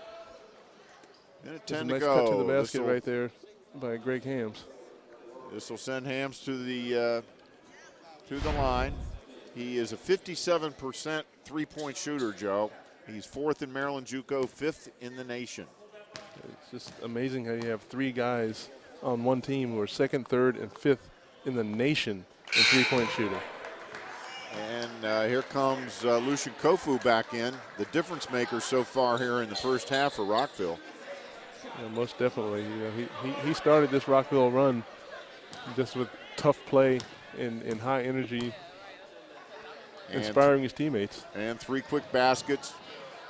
Minute 10 to to go. go. Cut to the basket right there by Greg Hams. This will send Hams to the line. He is a 57% three-point shooter, Joe. He's 4th in Maryland JUCO, 5th in the nation. It's just amazing how you have 3 guys on one team who are 2nd, 3rd, and 5th in the nation in three-point shooting. And here comes Lucian Kofu back in, the difference maker so far here in the first half for Rockville. Yeah, most definitely. You know, he started this Rockville run just with tough play and high energy, inspiring his teammates. And 3 quick baskets.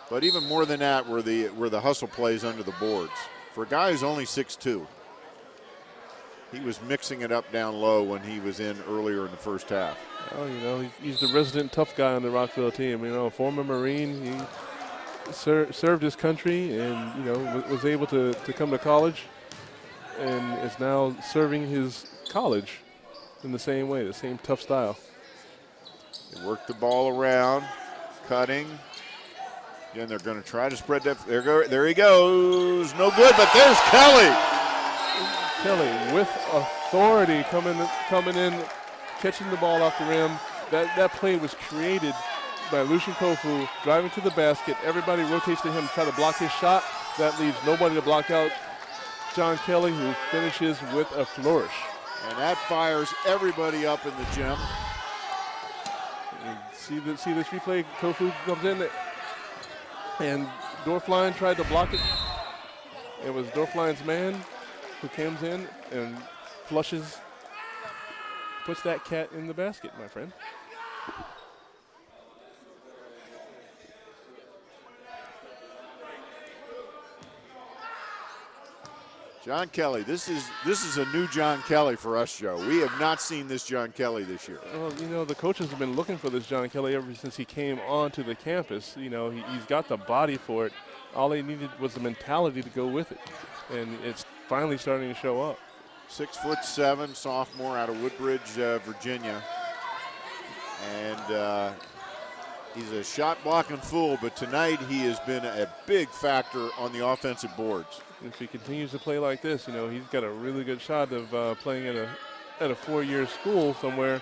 But even more than that were the hustle plays under the boards. For a guy who's only 6'2", he was mixing it up down low when he was in earlier in the first half. Oh, you know, he's the resident tough guy on the Rockville team. You know, former Marine, he served his country and, you know, was able to come to college and is now serving his college in the same way, the same tough style. They work the ball around, cutting. Again, they're going to try to spread that. There he goes. No good, but there's Kelly. Kelly with authority coming in, catching the ball off the rim. That play was created by Lucian Kofu, driving to the basket. Everybody rotates to him to try to block his shot. That leaves nobody to block out John Kelly, who finishes with a flourish. And that fires everybody up in the gym. And see this replay. Kofu comes in, and Dorfline tried to block it. It was Dorfline's man who comes in and flushes, puts that cat in the basket, my friend. John Kelly, this is a new John Kelly for us, Joe. We have not seen this John Kelly this year. Well, you know, the coaches have been looking for this John Kelly ever since he came onto the campus. You know, he's got the body for it. All he needed was the mentality to go with it, and it's finally starting to show up. 6'7", sophomore out of Woodbridge, Virginia. And he's a shot blocking fool, but tonight he has been a big factor on the offensive boards. If he continues to play like this, you know, he's got a really good shot of playing at a 4-year school somewhere.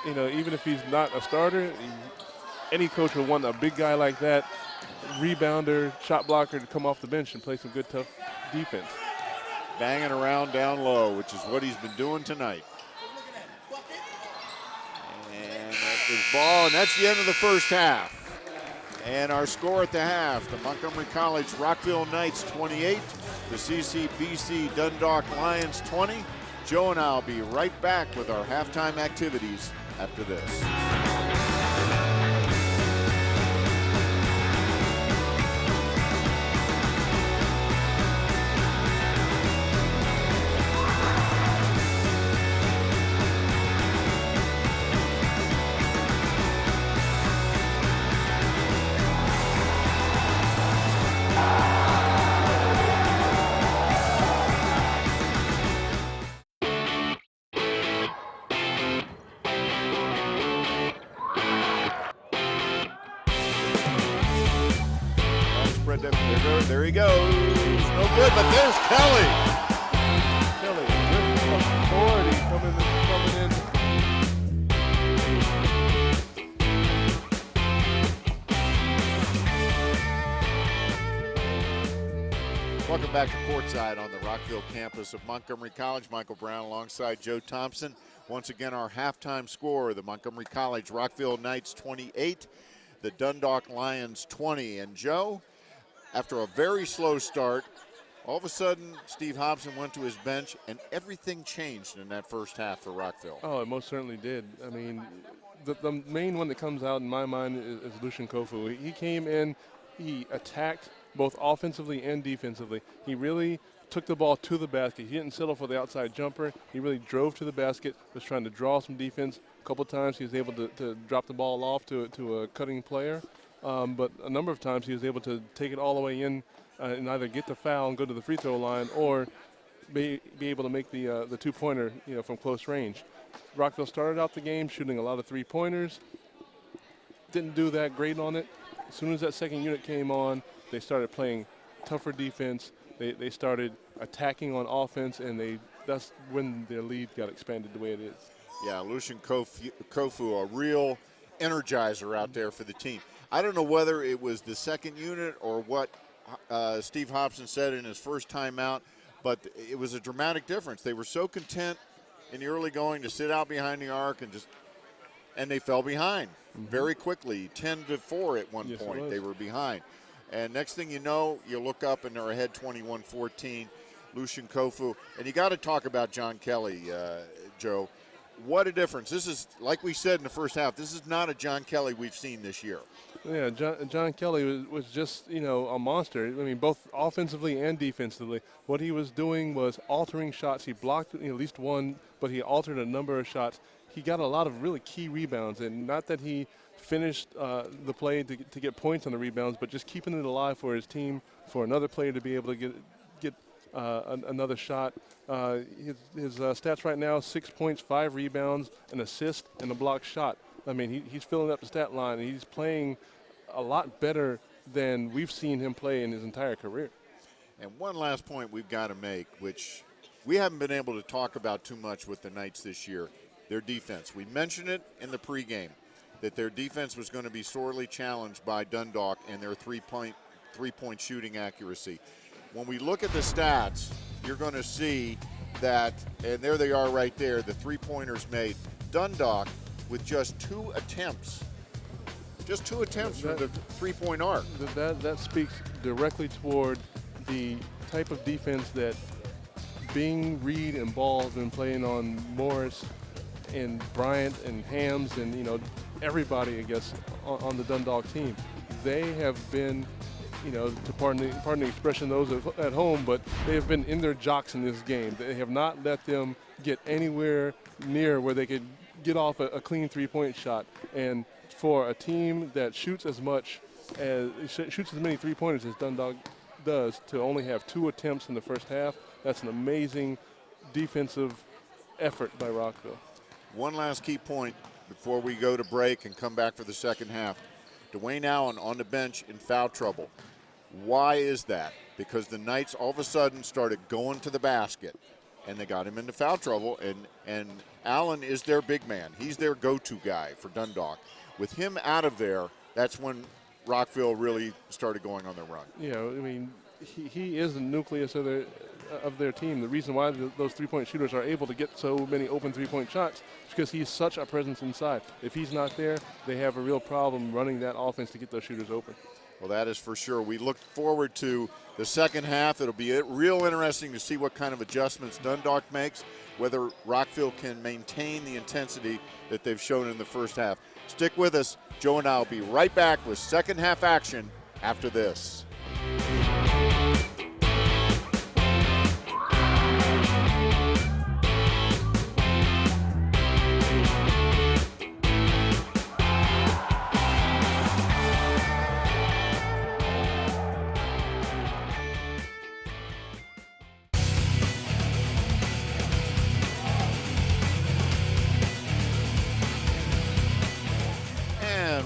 You know, even if he's not a starter, any coach would want a big guy like that, rebounder, shot blocker, to come off the bench and play some good, tough defense. Banging around down low, which is what he's been doing tonight. And that was ball, and that's the end of the first half. And our score at the half, the Montgomery College Rockville Knights 28, the CCBC-Dundalk Lions 20. Joe and I will be right back with our halftime activities after this. There he goes. No good, but there's Kelly. Kelly with authority coming in. Welcome back to courtside on the Rockville campus of Montgomery College. Michael Brown alongside Joe Thompson. Once again, our halftime score, the Montgomery College Rockville Knights 28, the Dundalk Lions 20. And Joe, after a very slow start, all of a sudden, Steve Hobson went to his bench, and everything changed in that first half for Rockville. Oh, it most certainly did. I mean, the main one that comes out in my mind is Lucian Kofu. He came in, he attacked both offensively and defensively. He really took the ball to the basket. He didn't settle for the outside jumper. He really drove to the basket, was trying to draw some defense. A couple times he was able to drop the ball off to a cutting player. But a number of times he was able to take it all the way in and either get the foul and go to the free throw line, or be able to make the two-pointer, you know, from close range. Rockville started out the game shooting a lot of three-pointers. Didn't do that great on it. As soon as that second unit came on, they started playing tougher defense. They started attacking on offense, and that's when their lead got expanded the way it is. Yeah, Lucian Kofu, a real energizer out there for the team. I don't know whether it was the second unit or what Steve Hobson said in his first timeout, but it was a dramatic difference. They were so content in the early going to sit out behind the arc and they fell behind very quickly, 10-4 at one point. They were behind. And next thing you know, you look up and they're ahead 21-14, Lucian Kofu. And you got to talk about John Kelly, Joe. What a difference. This is, like we said in the first half, this is not a John Kelly we've seen this year. Yeah, John Kelly was just, you know, a monster. I mean, both offensively and defensively. What he was doing was altering shots. He blocked at least one, but he altered a number of shots. He got a lot of really key rebounds, and not that he finished the play to get points on the rebounds, but just keeping it alive for his team, for another player to be able to get another shot. His stats right now: 6 points, 5 rebounds, an assist, and a blocked shot. I mean, he's filling up the stat line, and he's playing a lot better than we've seen him play in his entire career. And one last point we've got to make, which we haven't been able to talk about too much with the Knights this year, their defense. We mentioned it in the pregame that their defense was going to be sorely challenged by Dundalk and their three-point shooting accuracy. When we look at the stats, you're going to see that, and there they are right there, the three-pointers made. Dundalk with just 2 attempts. Just 2 attempts from the three-point arc. That speaks directly toward the type of defense that Bing, Reed, and Ball have been playing on Morris and Bryant and Hams and, you know, everybody, I guess, on the Dundalk team. They have been, you know, to pardon the expression, those at home, but they have been in their jocks in this game. They have not let them get anywhere near where they could get off a clean three-point shot. And for a team that shoots as many three-pointers as Dundalk does, to only have 2 attempts in the first half, that's an amazing defensive effort by Rockville. One last key point before we go to break and come back for the second half. Dwayne Allen on the bench in foul trouble. Why is that? Because the Knights all of a sudden started going to the basket, and they got him into foul trouble, and Allen is their big man. He's their go-to guy for Dundalk. With him out of there, that's when Rockville really started going on their run. You know, I mean, he is the nucleus of their team. The reason why those three-point shooters are able to get so many open three-point shots is because he's such a presence inside. If he's not there, they have a real problem running that offense to get those shooters open. Well, that is for sure. We look forward to the second half. It'll be real interesting to see what kind of adjustments Dundalk makes, whether Rockville can maintain the intensity that they've shown in the first half. Stick with us. Joe and I will be right back with second half action after this.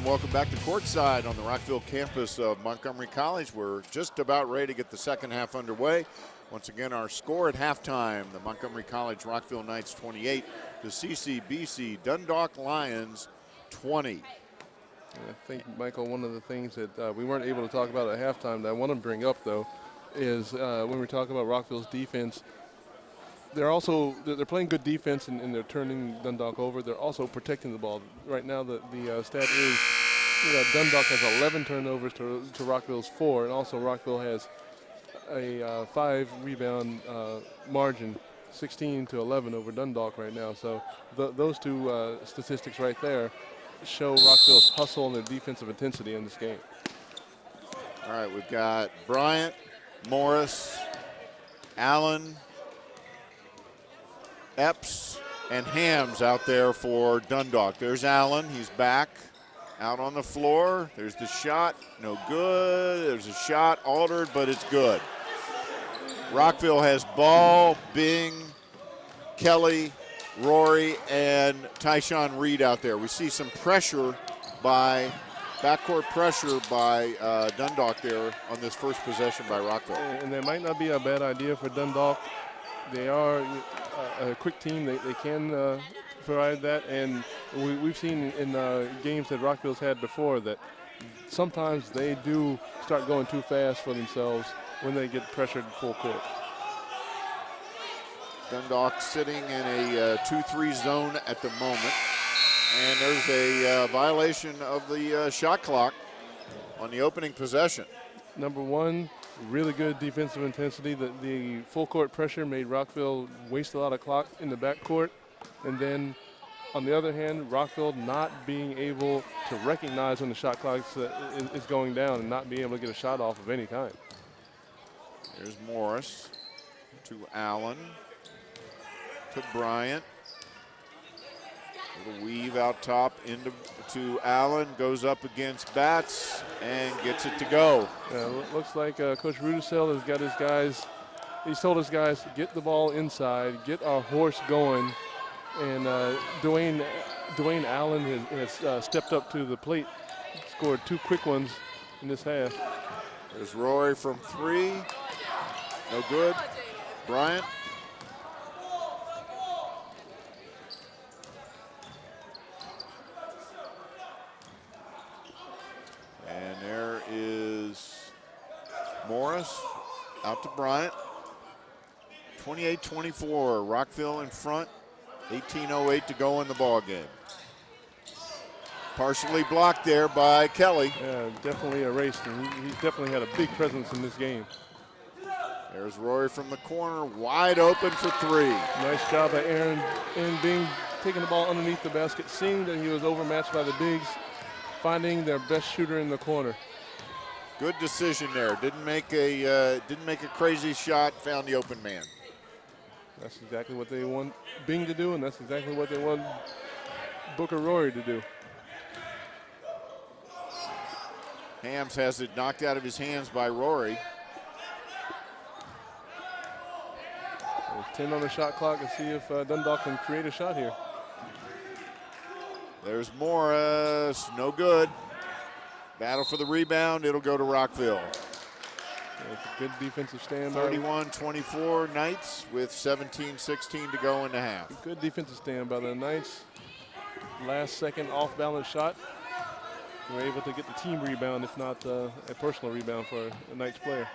Welcome back to courtside on the Rockville campus of Montgomery College. We're just about ready to get the second half underway. Once again, our score at halftime, the Montgomery College Rockville Knights 28, the CCBC-Dundalk Lions 20. I think, Michael, one of the things that we weren't able to talk about at halftime that I want to bring up, though, is when we talk about Rockville's defense, they're playing good defense and they're turning Dundalk over. They're also protecting the ball. Right now, the stat is Dundalk has 11 turnovers to Rockville's 4, and also Rockville has a 5-rebound margin, 16-11 over Dundalk right now. So those two statistics right there show Rockville's hustle and their defensive intensity in this game. All right, we've got Bryant, Morris, Allen, Epps, and Hams out there for Dundalk. There's Allen. He's back out on the floor. There's the shot. No good. There's a shot altered, but it's good. Rockville has Ball, Bing, Kelly, Rory, and Tyshawn Reed out there. We see some backcourt pressure by Dundalk there on this first possession by Rockville. And that might not be a bad idea for Dundalk. They are a quick team. They can provide that, and we've seen in games that Rockville's had before that sometimes they do start going too fast for themselves when they get pressured full court. Dundalk sitting in a 2-3 zone at the moment, and there's a violation of the shot clock on the opening possession. Number one, really good defensive intensity. The full court pressure made Rockville waste a lot of clock in the backcourt. And then on the other hand, Rockville not being able to recognize when the shot clock is going down and not being able to get a shot off of any kind. There's Morris to Allen to Bryant. Little weave out top to Allen, goes up against Batts and gets it to go. Yeah, looks like Coach Rudisell has got his guys, he's told his guys, get the ball inside, get our horse going. And Dwayne Allen has stepped up to the plate, scored 2 quick ones in this half. There's Rory from 3, no good. Bryant. And there is Morris out to Bryant. 28-24, Rockville in front. 18:08 to go in the ball game. Partially blocked there by Kelly. Yeah, definitely erased, and he's definitely had a big presence in this game. There's Rory from the corner, wide open for three. Nice job by Aaron Bing taking the ball underneath the basket, seeing that he was overmatched by the bigs, finding their best shooter in the corner. Good decision there. Didn't make a crazy shot. Found the open man. That's exactly what they want Bing to do, and that's exactly what they want Booker Rory to do. Hams has it knocked out of his hands by Rory. There's 10 on the shot clock. Let's see if Dundalk can create a shot here. There's Morris, no good. Battle for the rebound, it'll go to Rockville. It's a good defensive stand. 31-24 Knights with 17-16 to go in the half. Good defensive stand by the Knights. Last second off balance shot. We're able to get the team rebound, if not a personal rebound for a Knights player.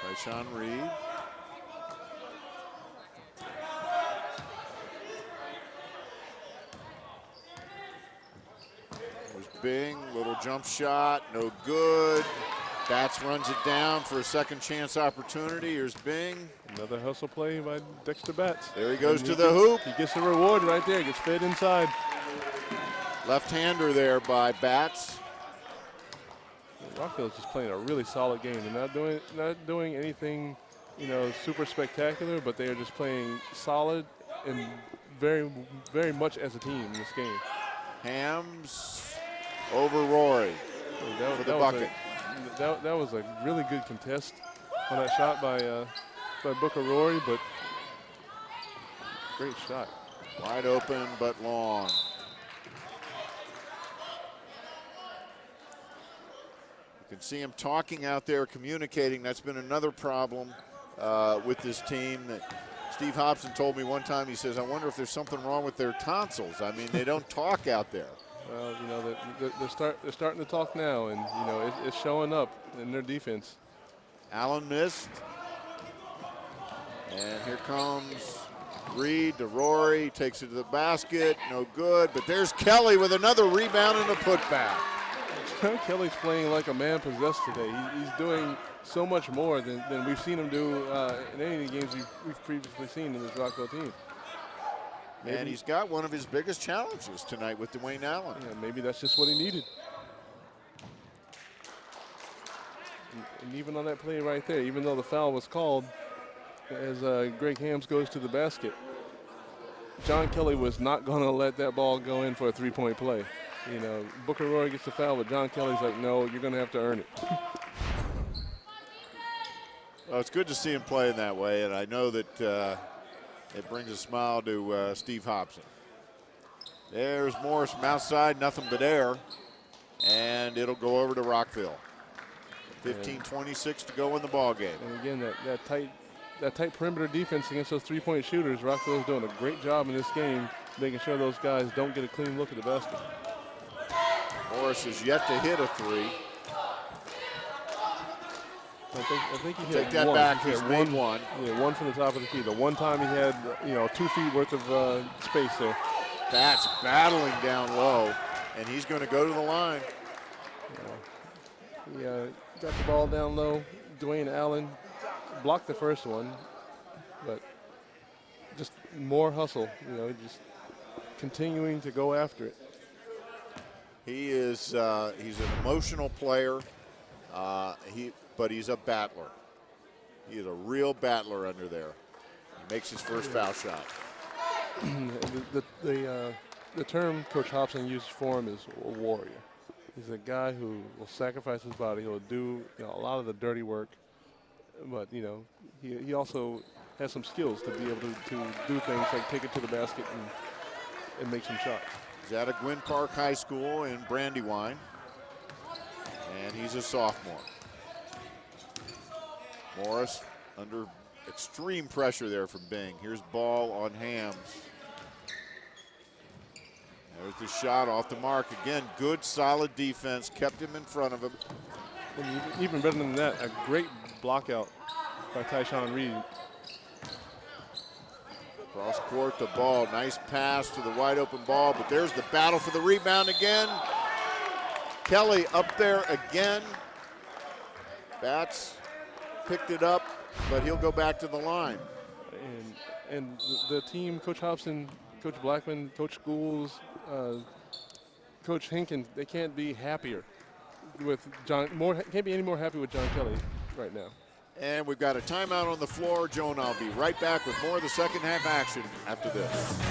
Tyshawn Reed. There's Bing, little jump shot, no good. Bats runs it down for a second chance opportunity. Here's Bing. Another hustle play by Dexter Batts. There he goes to the hoop. He gets the reward right there, gets fed inside. Left-hander there by Batts. Rockville's just playing a really solid game. They're not doing anything, super spectacular, but they are just playing solid and very, very much as a team in this game. Hams over Rory for the bucket. That was a really good contest on that shot by Booker Rory, but great shot. Wide open but long. You can see him talking out there, communicating. That's been another problem with this team. That Steve Hobson told me one time. He says, "I wonder if there's something wrong with their tonsils." I mean, they don't talk out there. Well, they're starting to talk now, and it's showing up in their defense. Allen missed, and here comes Reed to Rory. Takes it to the basket, no good. But there's Kelly with another rebound and a putback. Kelly's playing like a man possessed today. He's doing so much more than we've seen him do in any of the games we've previously seen in this Rockville team. Maybe. And he's got one of his biggest challenges tonight with Dwayne Allen. Yeah, maybe that's just what he needed. And even on that play right there, even though the foul was called, as Greg Hams goes to the basket, John Kelly was not going to let that ball go in for a three-point play. Booker Rory gets the foul, but John Kelly's like, no, you're going to have to earn it. Well, it's good to see him playing that way, and I know that it brings a smile to Steve Hobson. There's Morris from outside, nothing but air, and it'll go over to Rockville. 15-26 to go in the ball game. And again, that tight perimeter defense against those three-point shooters, Rockville's doing a great job in this game, making sure those guys don't get a clean look at the basket. Morris has yet to hit a three. I think he hit Take that one. back. He's made one. Yeah, one from the top of the key. The one time he had 2 feet worth of space there. That's battling down low, and he's going to go to the line. He got the ball down low. Dwayne Allen blocked the first one, but just more hustle. Just continuing to go after it. He is he's an emotional player, but he's a battler. He is a real battler under there. He makes his first foul shot. The term Coach Hobson uses for him is a warrior. He's a guy who will sacrifice his body. He'll do a lot of the dirty work, but he also has some skills to be able to do things like take it to the basket and make some shots. He's out of Gwynn Park High School in Brandywine, and he's a sophomore. Morris under extreme pressure there from Bing. Here's ball on Hams. There's the shot off the mark. Again, good, solid defense. Kept him in front of him. And even better than that, a great block out by Tyshawn Reed. Cross court, the ball. Nice pass to the wide open ball, but there's the battle for the rebound again. Kelly up there again. Bats picked it up, but he'll go back to the line. And the team, Coach Hobson, Coach Blackman, Coach Schools, Coach Hinken, they can't be happier with John. Can't be any more happy with John Kelly right now. And we've got a timeout on the floor. Joe and I'll be right back with more of the second half action after this.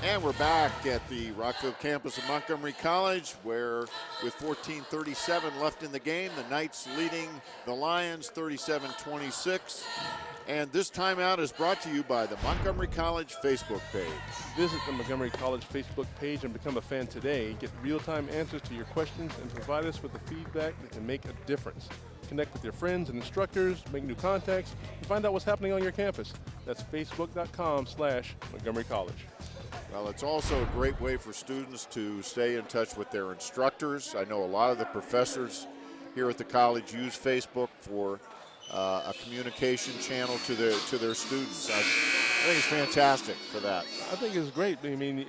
And we're back at the Rockville campus of Montgomery College, where with 14:37 left in the game, the Knights leading the Lions 37-26. And this timeout is brought to you by the Montgomery College Facebook page. Visit the Montgomery College Facebook page and become a fan today. Get real-time answers to your questions and provide us with the feedback that can make a difference. Connect with your friends and instructors, make new contacts, and find out what's happening on your campus. That's facebook.com/Montgomery College. Well, it's also a great way for students to stay in touch with their instructors. I know a lot of the professors here at the college use Facebook for a communication channel to their students. I think it's fantastic for that. I think it's great. I mean,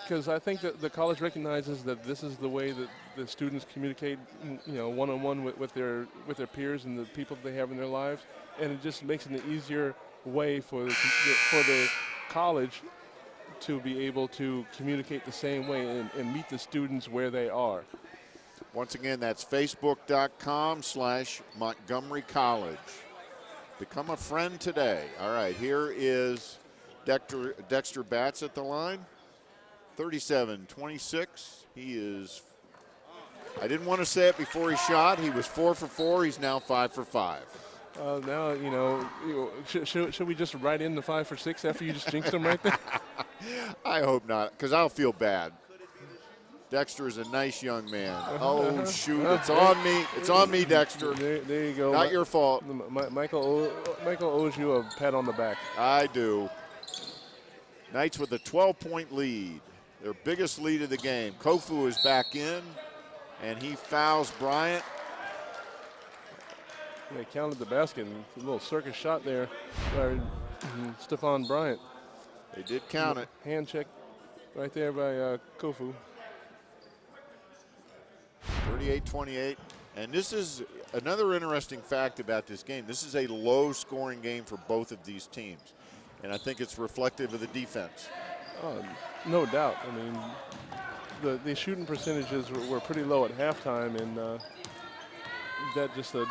because I think that the college recognizes that this is the way that the students communicate, one-on-one with their peers and the people that they have in their lives, and it just makes it an easier way for the college to be able to communicate the same way and meet the students where they are. Once again, that's facebook.com/Montgomery College. Become a friend today. All right, here is Dexter Batts at the line. 37-26. He is, I didn't want to say it before he shot. He was 4 for 4. He's now 5 for 5. Now, should we just write in the 5 for 6 after you just jinxed him right there? I hope not, because I'll feel bad. Dexter is a nice young man. Oh, shoot, it's on me. It's on me, Dexter. There you go. Not your fault. Michael owes you a pat on the back. I do. Knights with a 12-point lead, their biggest lead of the game. Kofu is back in, and he fouls Bryant. They counted the basket. A little circus shot there by Stephon Bryant. They did count it. Hand check right there by Kofu. 38-28. And this is another interesting fact about this game. This is a low-scoring game for both of these teams. And I think it's reflective of the defense. No doubt. I mean, the shooting percentages were pretty low at halftime, and that's a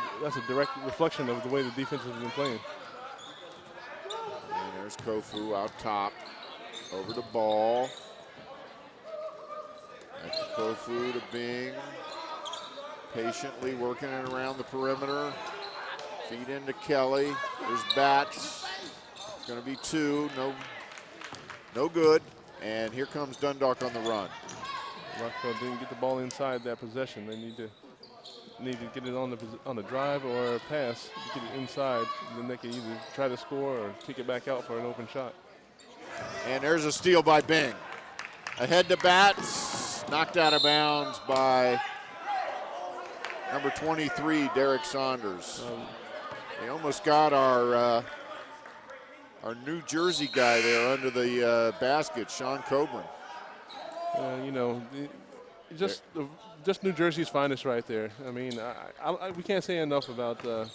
direct reflection of the way the defense has been playing. And there's Kofu out top, over the ball. That's Kofu to Bing, patiently working it around the perimeter. Feed into Kelly. There's Batts. It's going to be 2. No good. And here comes Dundalk on the run. Rockville didn't get the ball inside that possession. They need to get it on the drive or a pass, get it inside, and then they can either try to score or kick it back out for an open shot. And there's a steal by Bing. Ahead to Batts, knocked out of bounds by number 23, Derek Saunders. They almost got our New Jersey guy there under the basket, Sean Coburn. Just New Jersey's finest right there. I mean, we can't say enough about the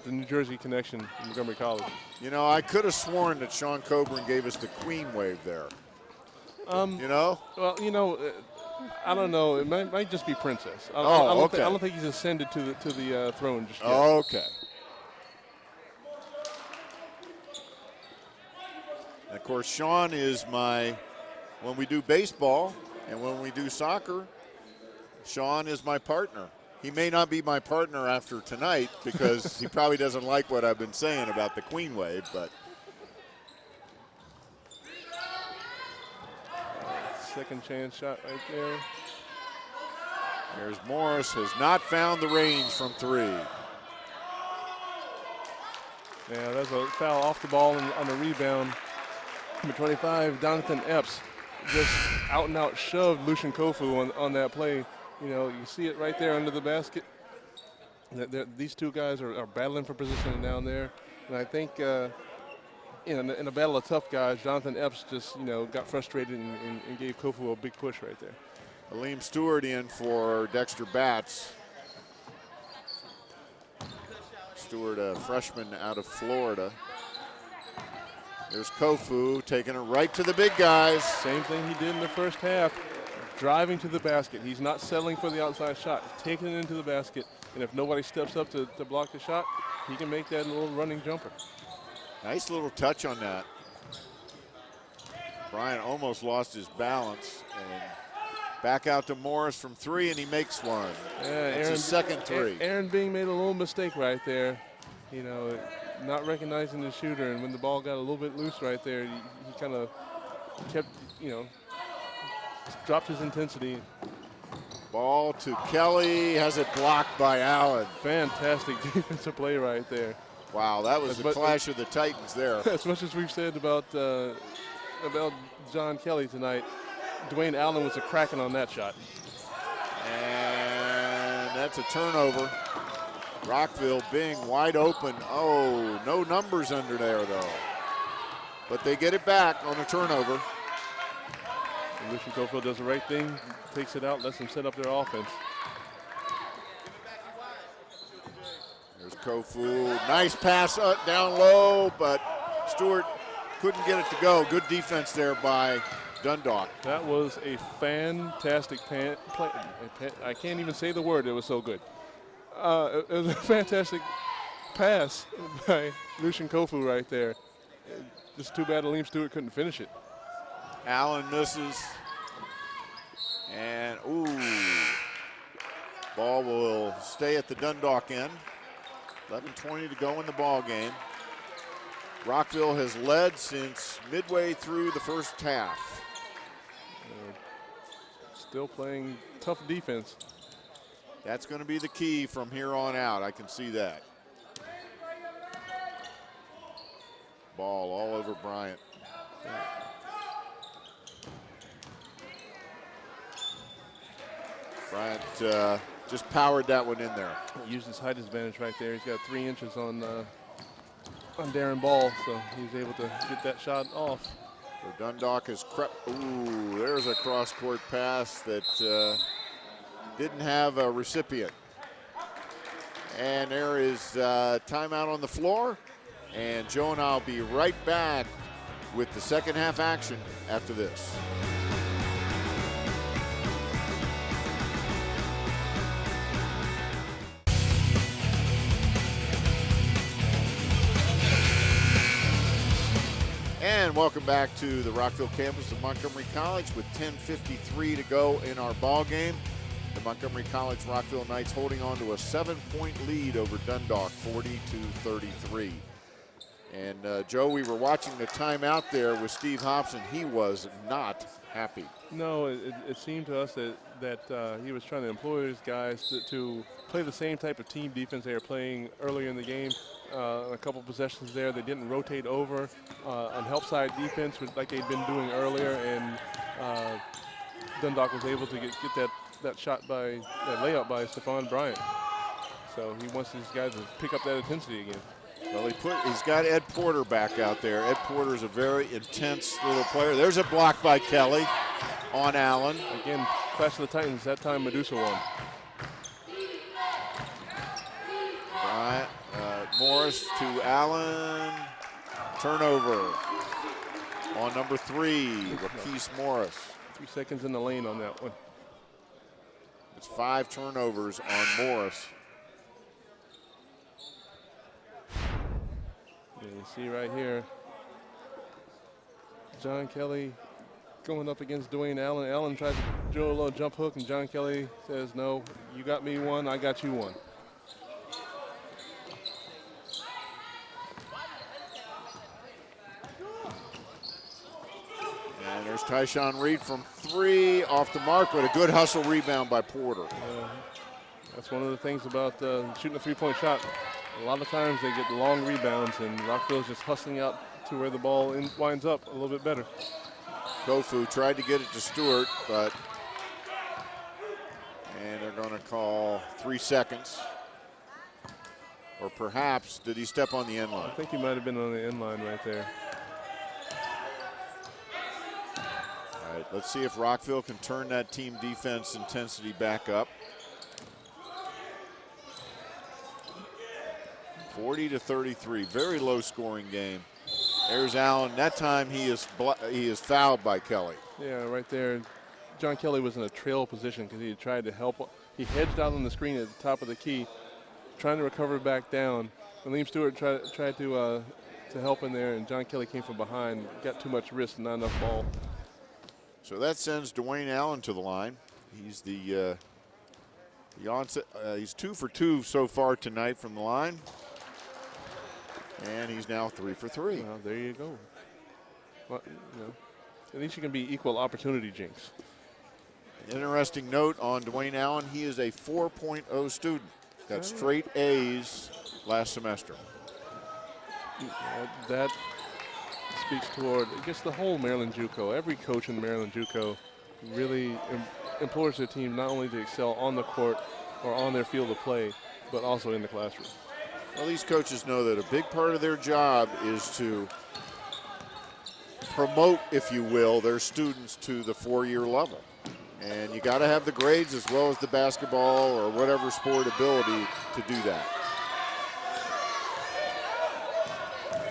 New Jersey connection in Montgomery College. I could have sworn that Sean Coburn gave us the Queen wave there. Well, I don't know. It might just be Princess. I don't think he's ascended to the throne just yet. Okay. And of course, Sean is when we do baseball and when we do soccer, Sean is my partner. He may not be my partner after tonight because he probably doesn't like what I've been saying about the Queen wave, but. Second chance shot right there. There's Morris, has not found the range from 3. Yeah, there's a foul off the ball on the rebound. Number 25, Jonathan Epps. just out and out shoved Lucian Kofu on that play. You know, you see it right there under the basket. These two guys are battling for position down there. And I think in a battle of tough guys, Jonathan Epps just, you know, got frustrated and gave Kofu a big push right there. Aleem Stewart in for Dexter Batts. Stewart, a freshman out of Florida. There's Kofu taking it right to the big guys. Same thing he did in the first half, driving to the basket. He's not settling for the outside shot, he's taking it into the basket. And if nobody steps up to block the shot, he can make that little running jumper. Nice little touch on that. Bryant almost lost his balance. And back out to Morris from three, and he makes one. Yeah, That's his second three. Aaron Bing made a little mistake right there. You know, not recognizing the shooter, and when the ball got a little bit loose right there, he kind of kept, you know, dropped his intensity. Ball to Kelly, has it blocked by Allen. Fantastic defensive play right there. Wow, that was the clash of the Titans there. As much as we've said about John Kelly tonight, Dwayne Allen was a cracking on that shot. And that's a turnover. Rockville being wide open. Oh, no numbers under there though. But they get it back on a turnover. And Lucian Kofu does the right thing, takes it out, lets them set up their offense. There's Kofu, nice pass down low, but Stewart couldn't get it to go. Good defense there by Dundalk. That was a fantastic play. I can't even say the word, it was so good. It was a fantastic pass by Lucian Kofu right there. Just too bad Aleem Stewart couldn't finish it. Allen misses. And, ooh. Ball will stay at the Dundalk end. 11:20 to go in the ball game. Rockville has led since midway through the first half. Still playing tough defense. That's going to be the key from here on out. I can see that. Ball all over Bryant. Bryant just powered that one in there. He used his height advantage right there. He's got 3 inches on Darren Ball, so he's able to get that shot off. So Dundalk has crept. Ooh, there's a cross-court pass that didn't have a recipient. And there is timeout on the floor. And Joe and I'll be right back with the second half action after this. And welcome back to the Rockville campus of Montgomery College with 10:53 to go in our ball game. The Montgomery College Rockville Knights holding on to a 7-point lead over Dundalk, 40-33. And Joe, we were watching the timeout there with Steve Hobson. He was not happy. No, it seemed to us that he was trying to employ his guys to play the same type of team defense they were playing earlier in the game. A couple possessions there, they didn't rotate over on help side defense like they'd been doing earlier, and Dundalk was able to get that shot by that layup by Stephon Bryant. So he wants these guys to pick up that intensity again. Well, he's got Ed Porter back out there. Ed Porter's a very intense little player. There's a block by Kelly on Allen. Again, clash of the Titans. That time Medusa won. Bryant, Morris to Allen. Turnover on number 3, Lakeith Morris. 3 seconds in the lane on that one. It's 5 turnovers on Morris. Yeah, you see right here, John Kelly going up against Dwayne Allen. Allen tries to drill a little jump hook, and John Kelly says, no, you got me one, I got you one. And there's Tyshawn Reed from 3 off the mark, but a good hustle rebound by Porter. That's one of the things about shooting a 3-point shot. A lot of times they get long rebounds, and Rockville's just hustling out to where the ball winds up a little bit better. Kofu tried to get it to Stewart, but and they're going to call 3 seconds. Or perhaps, did he step on the end line? I think he might have been on the end line right there. All right, let's see if Rockville can turn that team defense intensity back up. 40-33, very low scoring game. There's Allen. That time he is fouled by Kelly. Yeah, right there. John Kelly was in a trail position because he tried to help. He hedged out on the screen at the top of the key, trying to recover back down. Liam Stewart tried to help in there, and John Kelly came from behind, got too much wrist and not enough ball. So that sends Dwayne Allen to the line. He's the onset. He's 2 for 2 so far tonight from the line, and he's now 3 for 3. Well, there you go. Well, at least you can be equal opportunity jinx. Interesting note on Dwayne Allen, he is a 4.0 student. Got straight A's last semester. That speaks toward, I guess, the whole Maryland JUCO. Every coach in the Maryland JUCO really implores their team not only to excel on the court or on their field of play, but also in the classroom. Well, these coaches know that a big part of their job is to promote, if you will, their students to the 4-year level. And you got to have the grades as well as the basketball or whatever sport ability to do that.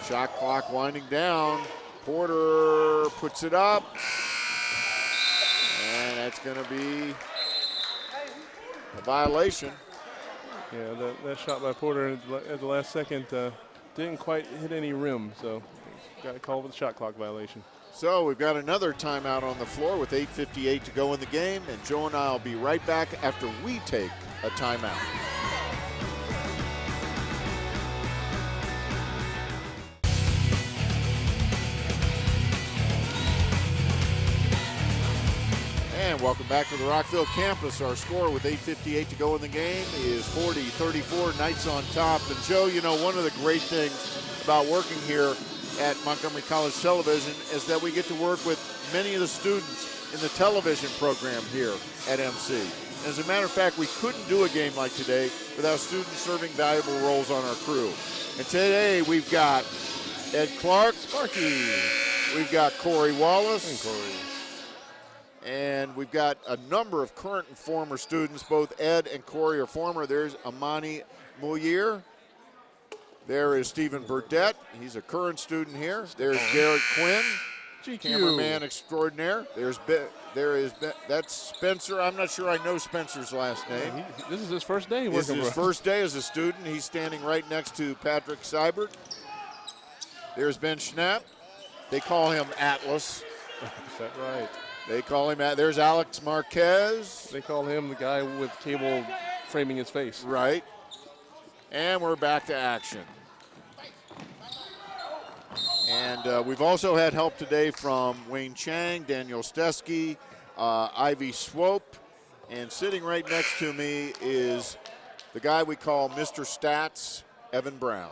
Shot clock winding down. Porter puts it up. And that's going to be a violation. Yeah, that shot by Porter at the last second didn't quite hit any rim, so got called with a shot clock violation. So we've got another timeout on the floor with 8:58 to go in the game, and Joe and I will be right back after we take a timeout. And welcome back to the Rockville campus. Our score with 8:58 to go in the game is 40-34, Knights on top. And Joe, you know, one of the great things about working here at Montgomery College Television is that we get to work with many of the students in the television program here at MC. As a matter of fact, we couldn't do a game like today without students serving valuable roles on our crew. And today we've got Ed Clark, Sparky. We've got Corey Wallace. And Corey. And we've got a number of current and former students. Both Ed and Corey are former. There's Amani Moulier. There is Stephen Burdett. He's a current student here. There's Garrett Quinn, GQ. cameraman extraordinaire. That's Spencer. I'm not sure I know Spencer's last name. Yeah, this is his first day working This is his for us. first day as a student. He's standing right next to Patrick Seibert. There's Ben Schnapp. They call him Atlas. Is that right? They call him There's Alex Marquez. They call him the guy with cable framing his face. Right. And we're back to action. And we've also had help today from Wayne Chang, Daniel Stesky, Ivy Swope, and sitting right next to me is the guy we call Mr. Stats, Evan Brown.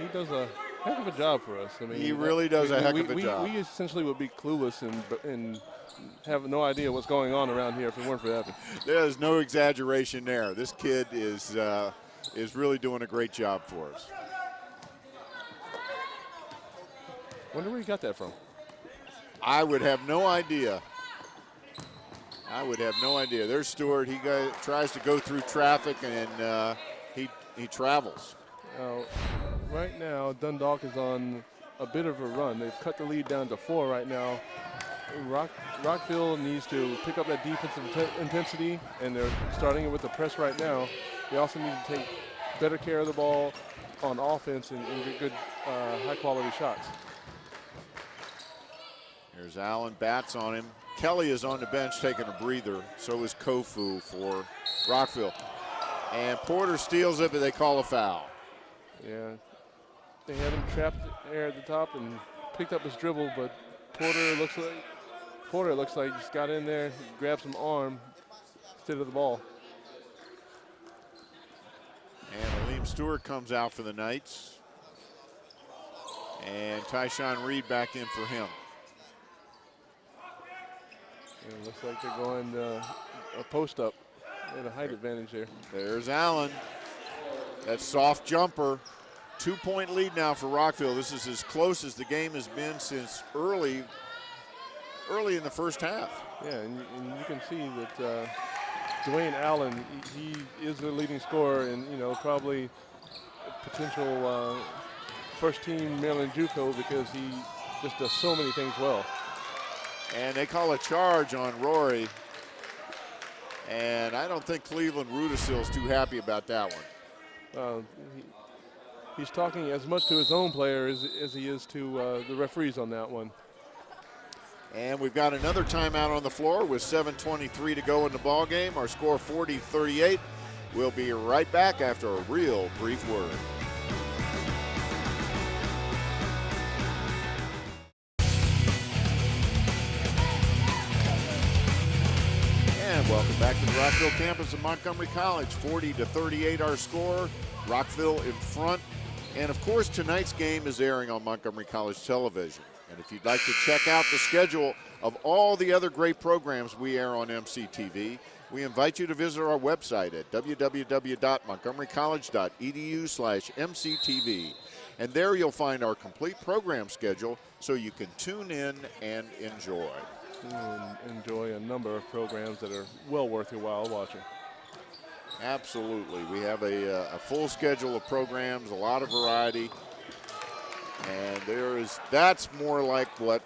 He does a heck of a job for us. I mean, He really does a heck of a job. We essentially would be clueless and have no idea what's going on around here if it weren't for Evan. There's no exaggeration there. This kid is really doing a great job for us. Wonder where he got that from. I would have no idea. There's Stewart. He tries to go through traffic, and he travels. Right now, Dundalk is on a bit of a run. They've cut the lead down to 4 right now. Rockville needs to pick up that defensive intensity, and they're starting it with the press right now. They also need to take better care of the ball on offense and get good, high-quality shots. There's Allen, bats on him. Kelly is on the bench taking a breather. So is Kofu for Rockville. And Porter steals it, but they call a foul. Yeah, they had him trapped there at the top and picked up his dribble, but Porter looks like he just got in there, grabbed some arm instead of the ball. And Aleem Stewart comes out for the Knights. And Tyshawn Reed back in for him. It looks like they're going a post up. They had a height advantage there. There's Allen. That soft jumper. 2-point lead now for Rockville. This is as close as the game has been since early in the first half. Yeah, and you can see that Dwayne Allen, he is the leading scorer, and probably potential first team Maryland JUCO because he just does so many things well. And they call a charge on Rory. And I don't think Cleveland Rudisil's too happy about that one. He's talking as much to his own player as he is to the referees on that one. And we've got another timeout on the floor with 7:23 to go in the ball game. Our score 40-38. We'll be right back after a real brief word. And welcome back to the Rockville campus of Montgomery College. 40-38 our score. Rockville in front. And of course, tonight's game is airing on Montgomery College Television. And if you'd like to check out the schedule of all the other great programs we air on MCTV, we invite you to visit our website at www.montgomerycollege.edu/MCTV. And there you'll find our complete program schedule so you can tune in and enjoy. Enjoy a number of programs that are well worth your while watching. Absolutely. We have a full schedule of programs, a lot of variety. And that's more like what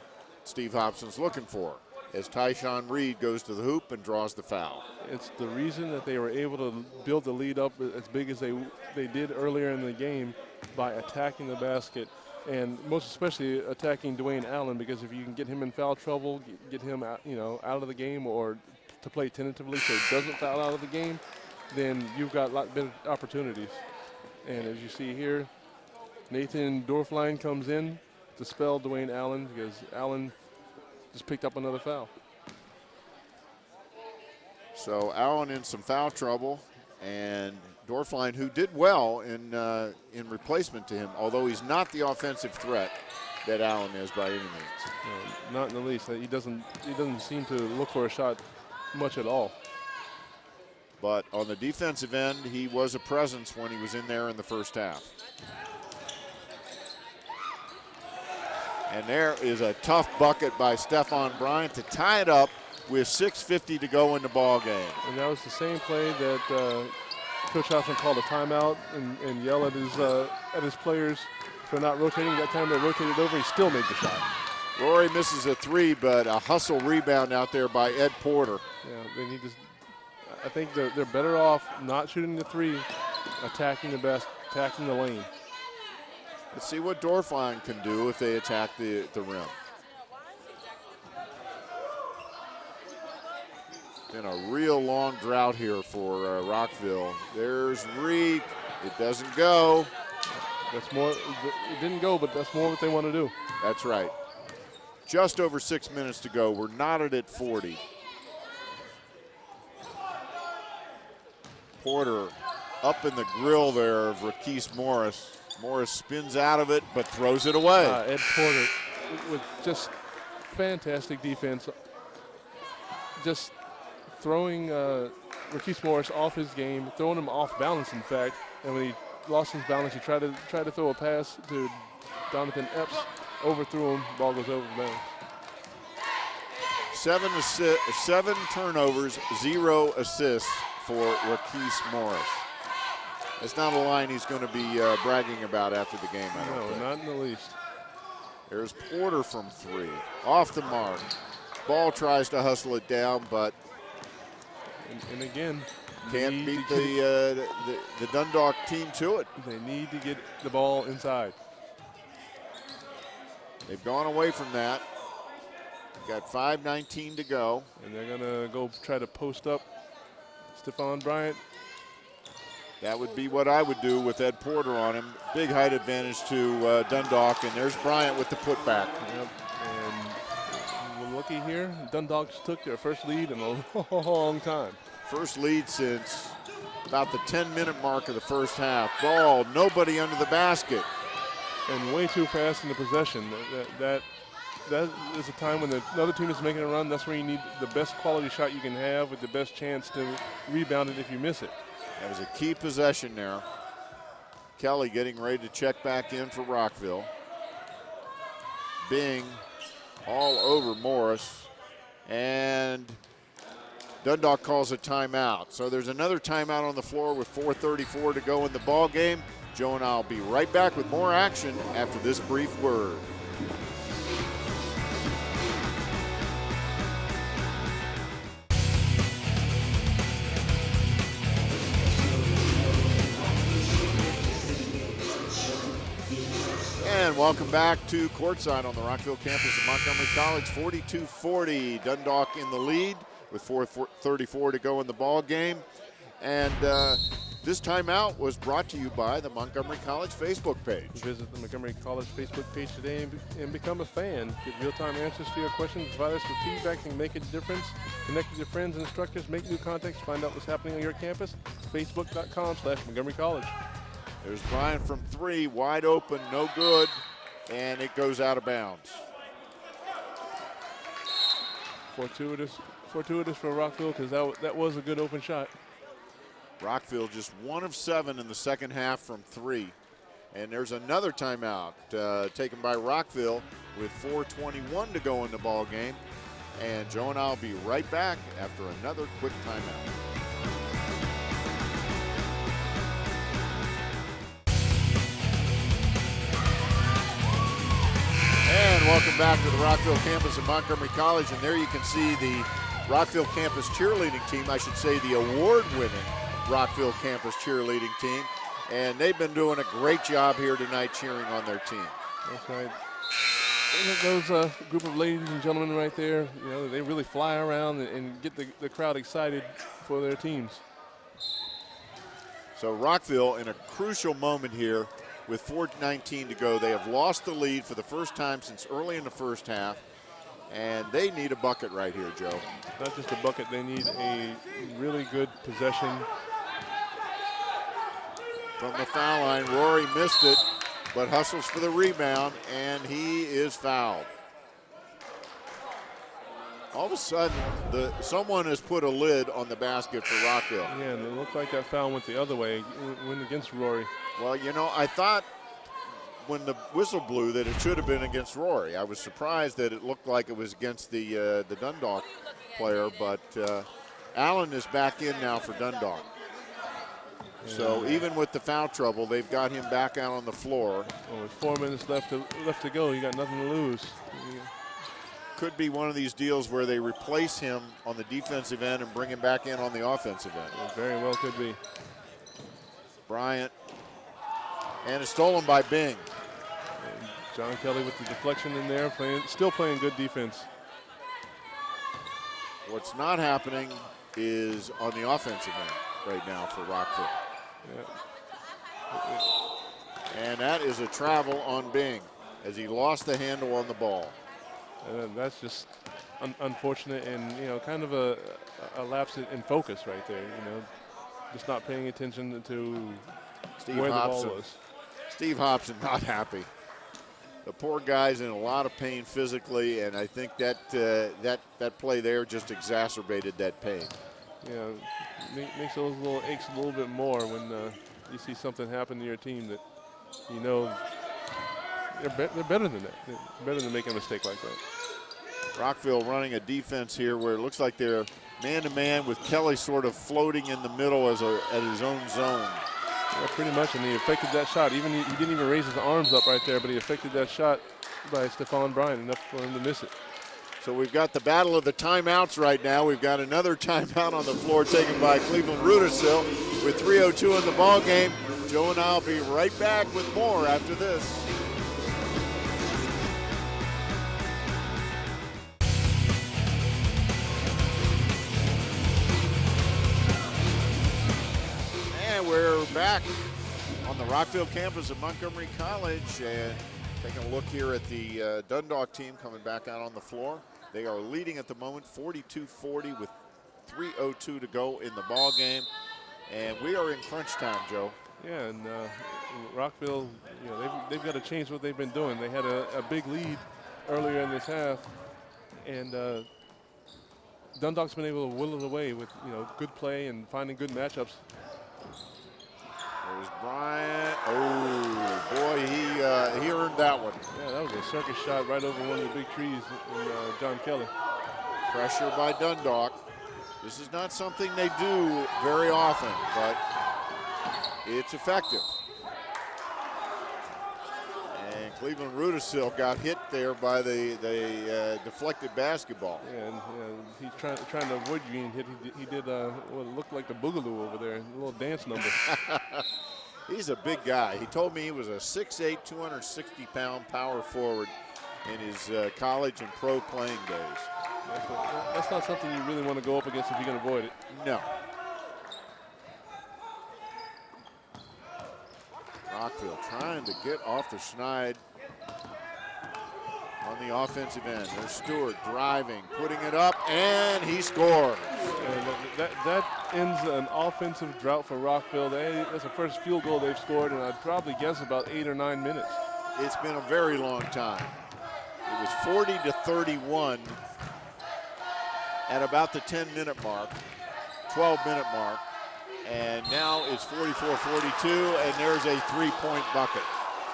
Steve Hobson's looking for as Tyshawn Reed goes to the hoop and draws the foul. It's the reason that they were able to build the lead up as big as they did earlier in the game by attacking the basket, and most especially attacking Dwayne Allen, because if you can get him in foul trouble, get him out, out of the game, or to play tentatively so he doesn't foul out of the game, then you've got a lot better opportunities. And as you see here, Nathan Dorfline comes in to spell Dwayne Allen because Allen just picked up another foul. So Allen in some foul trouble, and Dorfline, who did well in replacement to him, although he's not the offensive threat that Allen is by any means. No, not in the least. He doesn't seem to look for a shot much at all. But on the defensive end, he was a presence when he was in there in the first half. And there is a tough bucket by Stephon Bryant to tie it up with 6:50 to go in the ball game. And that was the same play that Coach Hobson called a timeout and yelled at his players for not rotating. That time they rotated over, he still made the shot. Rory misses a three, but a hustle rebound out there by Ed Porter. Yeah, I think they're better off not shooting the three, attacking the lane. Let's see what Dorfline can do if they attack the rim. Been a real long drought here for Rockville. There's Reed. It doesn't go. That's more. It didn't go, but that's more what they want to do. That's right. Just over 6 minutes to go. We're knotted at 40. Porter up in the grill there of Raquise Morris. Morris spins out of it, but throws it away. Ed Porter with just fantastic defense. Just throwing Raquise Morris off his game, throwing him off balance, in fact. And when he lost his balance, he tried to throw a pass to Jonathan Epps, overthrew him, ball goes over the bounds. 7 turnovers, 0 assists for Raquise Morris. It's not a line he's going to be bragging about after the game, I don't think. No, not in the least. There's Porter from 3, off the mark. Ball tries to hustle it down, but and again, can't beat the Dundalk team to it. They need to get the ball inside. They've gone away from that. Got 5:19 to go. And they're going to go try to post up Stephon Bryant. That would be what I would do with Ed Porter on him. Big height advantage to Dundalk, and there's Bryant with the putback. Yep. And we're lucky here. Dundalk took their first lead in a long time. First lead since about the 10-minute mark of the first half. Ball, nobody under the basket. And way too fast in the possession. That that is a time when another team is making a run. That's where you need the best quality shot you can have with the best chance to rebound it if you miss it. That was a key possession there. Kelly getting ready to check back in for Rockville. Bing all over Morris. And Dundalk calls a timeout. So there's another timeout on the floor with 4:34 to go in the ball game. Joe and I will be right back with more action after this brief word. And welcome back to courtside on the Rockville campus of Montgomery College. 42-40, Dundalk in the lead with 4:34 to go in the ball game. And this timeout was brought to you by the Montgomery College Facebook page. Visit the Montgomery College Facebook page today and become a fan. Get real-time answers to your questions, provide us with feedback and make a difference. Connect with your friends and instructors, make new contacts, find out what's happening on your campus. Facebook.com/Montgomery College. There's Brian from 3, wide open, no good, and it goes out of bounds. Fortuitous for Rockville, because that was a good open shot. Rockville just 1 of 7 in the second half from 3. And there's another timeout taken by Rockville with 4:21 to go in the ball game. And Joe and I will be right back after another quick timeout. And welcome back to the Rockville campus of Montgomery College. And there you can see the Rockville campus cheerleading team, I should say the award-winning Rockville campus cheerleading team. And they've been doing a great job here tonight cheering on their team. That's right. Those group of ladies and gentlemen right there, you know, they really fly around and get the crowd excited for their teams. So Rockville in a crucial moment here with 4:19 to go. They have lost the lead for the first time since early in the first half, and they need a bucket right here, Joe. Not just a bucket, they need a really good possession. From the foul line, Rory missed it, but hustles for the rebound, and he is fouled. All of a sudden, someone has put a lid on the basket for Rockville. Yeah, and it looked like that foul went the other way, went against Rory. Well, you know, I thought when the whistle blew that it should have been against Rory. I was surprised that it looked like it was against the Dundalk player, but Allen is back in now for Dundalk. Yeah. So even with the foul trouble, they've got him back out on the floor. Well, with 4 minutes left to go, you got nothing to lose. Could be one of these deals where they replace him on the defensive end and bring him back in on the offensive end. It very well could be. Bryant. And it's stolen by Bing. And John Kelly with the deflection in there, still playing good defense. What's not happening is on the offensive end right now for Rockville. Yeah. And that is a travel on Bing as he lost the handle on the ball. And that's just unfortunate and, you know, kind of a lapse in focus right there, you know, just not paying attention to where the ball was. Steve Hobson not happy. The poor guy's in a lot of pain physically, and I think that play there just exacerbated that pain. Yeah, makes those little aches a little bit more when you see something happen to your team that you know they're better than that. They're better than making a mistake like that. Rockville running a defense here where it looks like they're man-to-man with Kelly sort of floating in the middle at his own zone. Yeah, pretty much, and he affected that shot. He didn't even raise his arms up right there, but he affected that shot by Stephon Bryant enough for him to miss it. So we've got the battle of the timeouts right now. We've got another timeout on the floor taken by Cleveland Rudersill with 3:02 in the ball game. Joe and I will be right back with more after this. And we're back on the Rockville campus of Montgomery College, and taking a look here at the Dundalk team coming back out on the floor. They are leading at the moment 42-40 with 3:02 to go in the ball game. And we are in crunch time, Joe. Yeah, and Rockville, you know, they've got to change what they've been doing. They had a big lead earlier in this half, and Dundalk's been able to whittle it away with good play and finding good matchups. There's Bryant. Oh boy, he earned that one. Yeah, that was a circus shot right over one of the big trees in John Kelly. Pressure by Dundalk. This is not something they do very often, but it's effective. And Cleveland Rudisil got hit there by the deflected basketball. Yeah, and he's trying to avoid getting hit. He did what looked like the boogaloo over there, a little dance number. He's a big guy. He told me he was a 6'8", 260-pound power forward in his college and pro playing days. That's not something you really want to go up against if you can avoid it. No. Rockville trying to get off the schneid on the offensive end. There's Stewart driving, putting it up, and he scores. That ends an offensive drought for Rockville. That's the first field goal they've scored, and I'd probably guess about 8 or 9 minutes. It's been a very long time. It was 40-31 at about the 10-minute mark, 12-minute mark, and now it's 44-42, and there's a three-point bucket.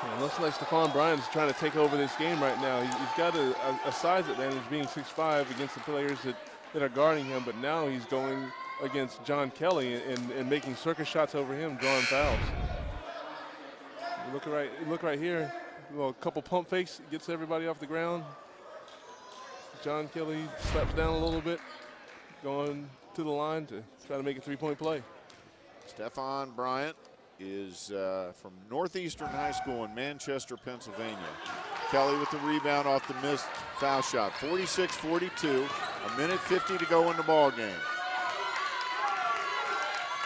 Yeah, looks like Stephon Bryant is trying to take over this game right now. He's got a size advantage being 6'5" against the players that are guarding him, but now he's going against John Kelly and making circus shots over him, drawing fouls. Look right here. Well, a couple pump fakes, gets everybody off the ground. John Kelly slaps down a little bit, going to the line to try to make a three-point play. Stephon Bryant is from Northeastern High School in Manchester, Pennsylvania. Kelly with the rebound off the missed foul shot. 46-42, a minute 50 to go in the ball game.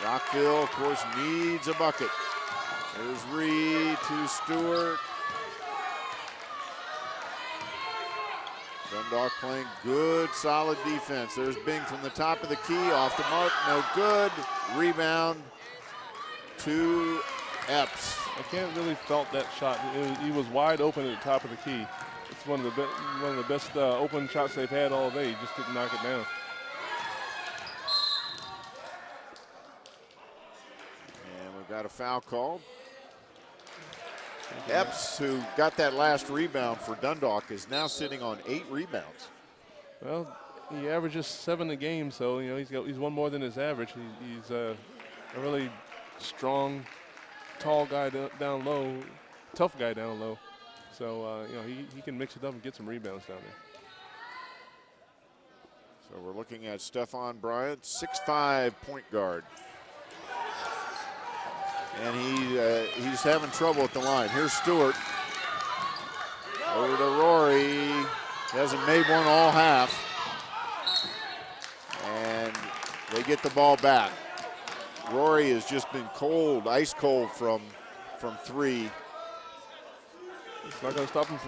Rockville, of course, needs a bucket. There's Reed to Stewart. Dundalk playing good, solid defense. There's Bing from the top of the key, off the mark, no good. Rebound to Epps. I can't really felt that shot. He was wide open at the top of the key. It's one of the best open shots they've had all day. He just didn't knock it down. And we've got a foul called. Epps, who got that last rebound for Dundalk, is now sitting on 8 rebounds. Well, he averages 7 a game, so he's one more than his average. He's a really strong, tall guy down low, tough guy down low. So he can mix it up and get some rebounds down there. So we're looking at Stephon Bryant, 6'5" point guard. And he's having trouble at the line. Here's Stewart. Over to Rory. He hasn't made one all half. And they get the ball back. Rory has just been cold, ice cold from 3. It's not going to stop him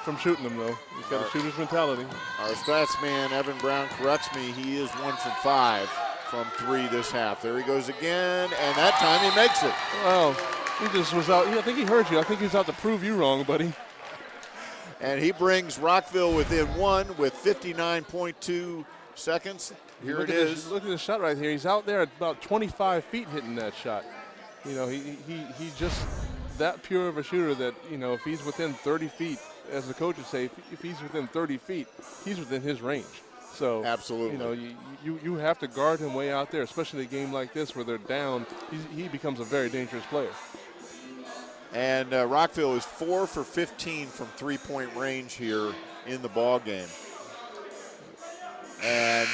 from shooting them, though. He's got a shooter's mentality. Our stats man, Evan Brown, corrects me. He is 1 from 5 from 3 this half. There he goes again, and that time he makes it. Well, he just was out. I think he heard you. I think he was out to prove you wrong, buddy. And he brings Rockville within 1 with 59.2 seconds. Here it is. Look at the shot right here. He's out there at about 25 feet hitting that shot. He just that pure of a shooter that, if he's within 30 feet, as the coach would say, if he's within 30 feet, he's within his range. So absolutely, you have to guard him way out there, especially a game like this where they're down. He becomes a very dangerous player. And Rockville is 4 for 15 from three-point range here in the ball game. And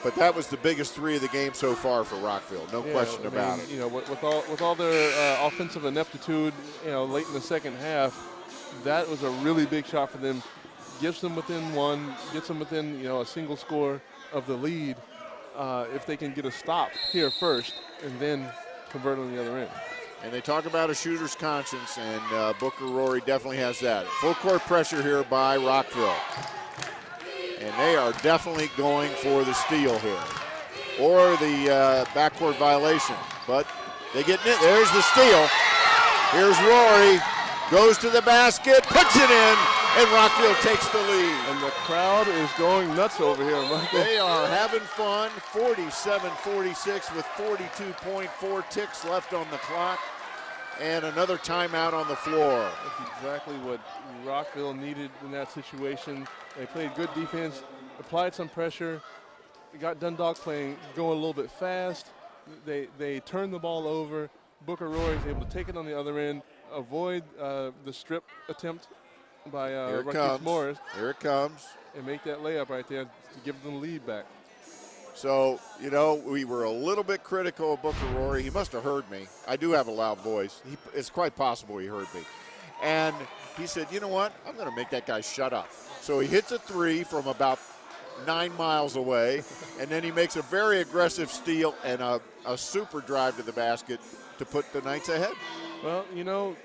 but that was the biggest 3 of the game so far for Rockville, no question about it. With all their offensive ineptitude, late in the second half, that was a really big shot for them. Gets them within 1, gets them within a single score of the lead. If they can get a stop here first and then convert on the other end. And they talk about a shooter's conscience, and Booker Rory definitely has that. Full court pressure here by Rockville. And they are definitely going for the steal here, or the backcourt violation. But they get it. There's the steal. Here's Rory, goes to the basket, puts it in. and Rockville takes the lead. And the crowd is going nuts over here, Michael. They are having fun, 47-46 with 42.4 ticks left on the clock, and another timeout on the floor. That's exactly what Rockville needed in that situation. They played good defense, applied some pressure, got Dundalk going a little bit fast. They turned the ball over. Booker Roy is able to take it on the other end, avoid the strip attempt by Marquise Morris. Here it comes. And make that layup right there to give them the lead back. So, you know, we were a little bit critical of Booker Rory. He must have heard me. I do have a loud voice. It's quite possible he heard me. And he said, you know what? I'm going to make that guy shut up. So he hits a three from about 9 miles away, and then he makes a very aggressive steal and a super drive to the basket to put the Knights ahead. Well, you know,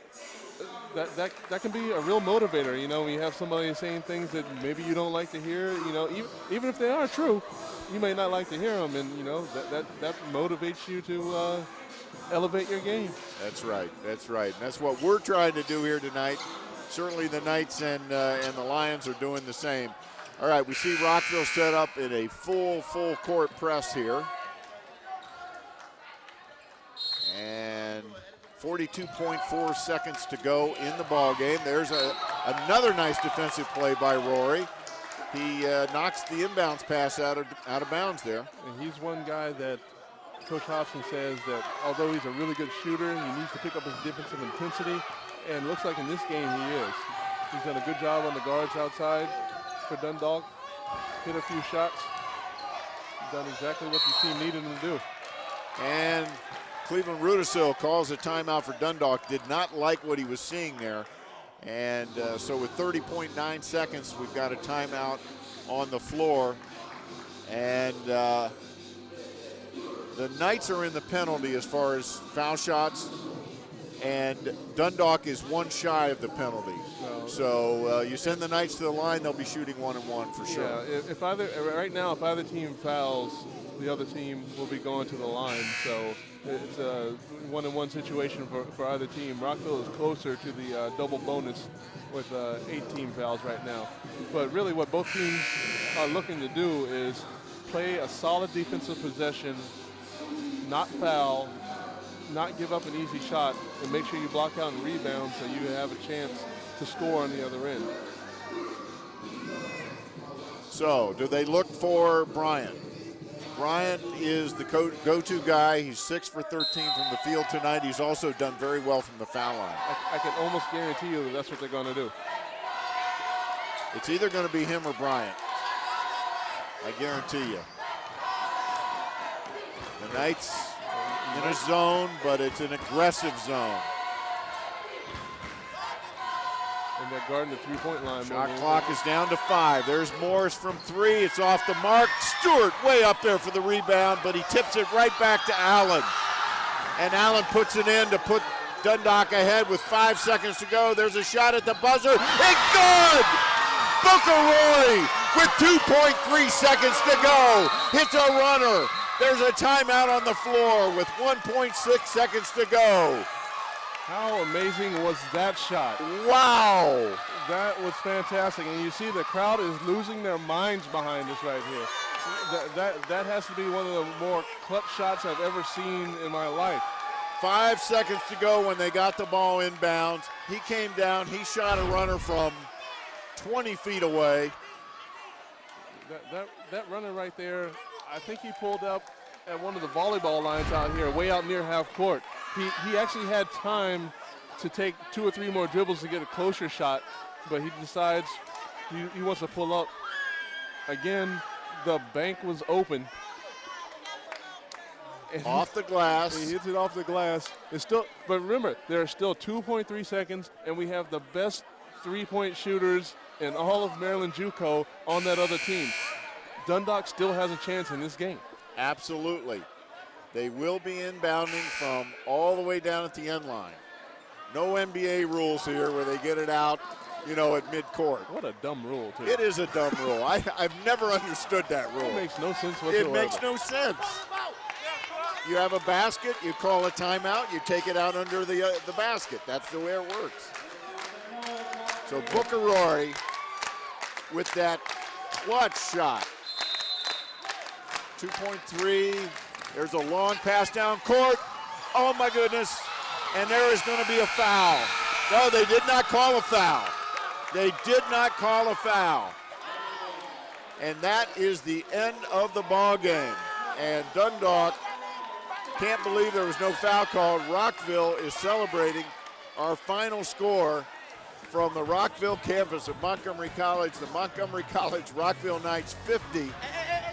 that can be a real motivator. You know, when you have somebody saying things that maybe you don't like to hear, you know, even if they are true, you may not like to hear them, and, you know, that motivates you to elevate your game. That's right. That's right. And that's what we're trying to do here tonight. Certainly the Knights and the Lions are doing the same. All right, we see Rockville set up in a full court press here. And 42.4 seconds to go in the ball game. There's another nice defensive play by Rory. He knocks the inbounds pass out of bounds there. And he's one guy that Coach Hobson says that although he's a really good shooter, he needs to pick up his defensive intensity. And it looks like in this game he is. He's done a good job on the guards outside for Dundalk. Hit a few shots. Done exactly what the team needed him to do. And Cleveland Rudisil calls a timeout for Dundalk. Did not like what he was seeing there. And so with 30.9 seconds, we've got a timeout on the floor. And the Knights are in the penalty as far as foul shots. And Dundalk is one shy of the penalty. So you send the Knights to the line, they'll be shooting 1-and-1 for sure. Yeah, right now, if either team fouls, the other team will be going to the line. So it's a 1-and-1 situation for either team. Rockville is closer to the double bonus with 18 fouls right now. But really what both teams are looking to do is play a solid defensive possession, not foul, not give up an easy shot, and make sure you block out and rebound so you have a chance to score on the other end. So do they look for Bryant? Bryant is the go-to guy. He's 6 for 13 from the field tonight. He's also done very well from the foul line. I can almost guarantee you that's what they're going to do. It's either going to be him or Bryant. I guarantee you. The Knights in a zone, but it's an aggressive zone. And they're guarding the three-point line. Shot clock is down to 5. There's Morris from 3. It's off the mark. Stewart way up there for the rebound, but he tips it right back to Allen. And Allen puts it in to put Dundalk ahead with 5 seconds to go. There's a shot at the buzzer. It's good! Booker Roy with 2.3 seconds to go. Hits a runner. There's a timeout on the floor with 1.6 seconds to go. How amazing was that shot? Wow. That was fantastic. And you see the crowd is losing their minds behind this right here. That has to be one of the more clutch shots I've ever seen in my life. 5 seconds to go when they got the ball inbounds. He came down. He shot a runner from 20 feet away. That runner right there, I think he pulled up at one of the volleyball lines out here, way out near half court. He actually had time to take 2 or 3 more dribbles to get a closer shot, but he decides he wants to pull up. Again, the bank was open. And off the glass. He hits it off the glass. It's still, but remember, there are still 2.3 seconds, and we have the best three-point shooters in all of Maryland JUCO on that other team. Dundalk still has a chance in this game. Absolutely. They will be inbounding from all the way down at the end line. No NBA rules here where they get it out, you know, at midcourt. What a dumb rule, too. It is a dumb rule. I've never understood that rule. It makes no sense whatsoever. It makes no sense. You have a basket, you call a timeout, you take it out under the basket. That's the way it works. So Booker Rory with that clutch shot. 2.3. There's a long pass down court. Oh my goodness. And there is going to be a foul. No, they did not call a foul. They did not call a foul. And that is the end of the ball game. And Dundalk can't believe there was no foul called. Rockville is celebrating. Our final score from the Rockville campus of Montgomery College, the Montgomery College Rockville Knights 50,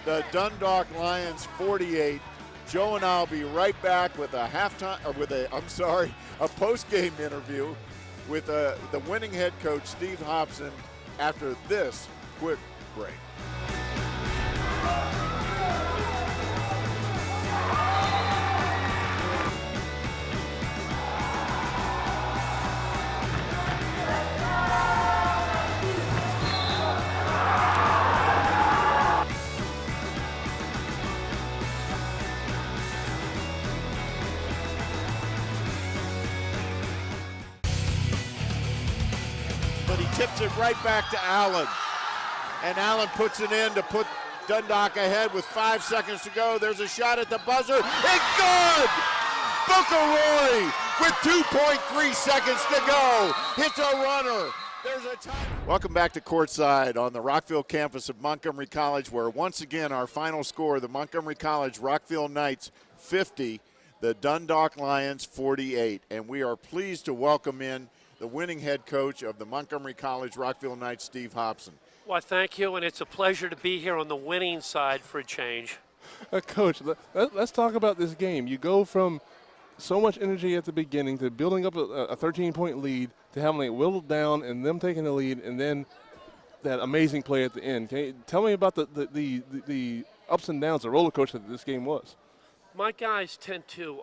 the Dundalk Lions 48. Joe and I'll be right back with a post-game interview with the winning head coach, Steve Hobson, after this quick break. But he tips it right back to Allen. And Allen puts it in to put Dundalk ahead with 5 seconds to go. There's a shot at the buzzer. It's good! Booker Rory with 2.3 seconds to go. Hits a runner. There's a time. Welcome back to courtside on the Rockville campus of Montgomery College, where once again our final score, the Montgomery College Rockville Knights 50, the Dundalk Lions 48. And we are pleased to welcome in the winning head coach of the Montgomery College Rockville Knights, Steve Hobson. Well, thank you, and it's a pleasure to be here on the winning side for a change. Coach, let's talk about this game. You go from so much energy at the beginning to building up a 13-point lead to having it whittled down and them taking the lead, and then that amazing play at the end. Can you tell me about the ups and downs, the roller coaster that this game was? My guys tend to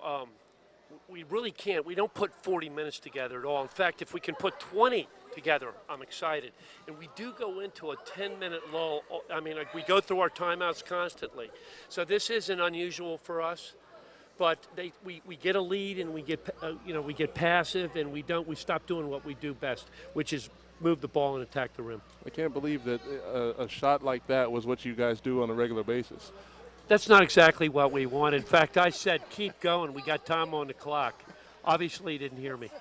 we really can't. We don't put 40 minutes together at all. In fact, if we can put 20 together, I'm excited. And we do go into a 10-minute lull. I mean, like, we go through our timeouts constantly. So this isn't unusual for us. But we get a lead and we get we get passive and we stop doing what we do best, which is move the ball and attack the rim. I can't believe that a shot like that was what you guys do on a regular basis. That's not exactly what we want. In fact, I said, keep going. We got time on the clock. Obviously, you didn't hear me.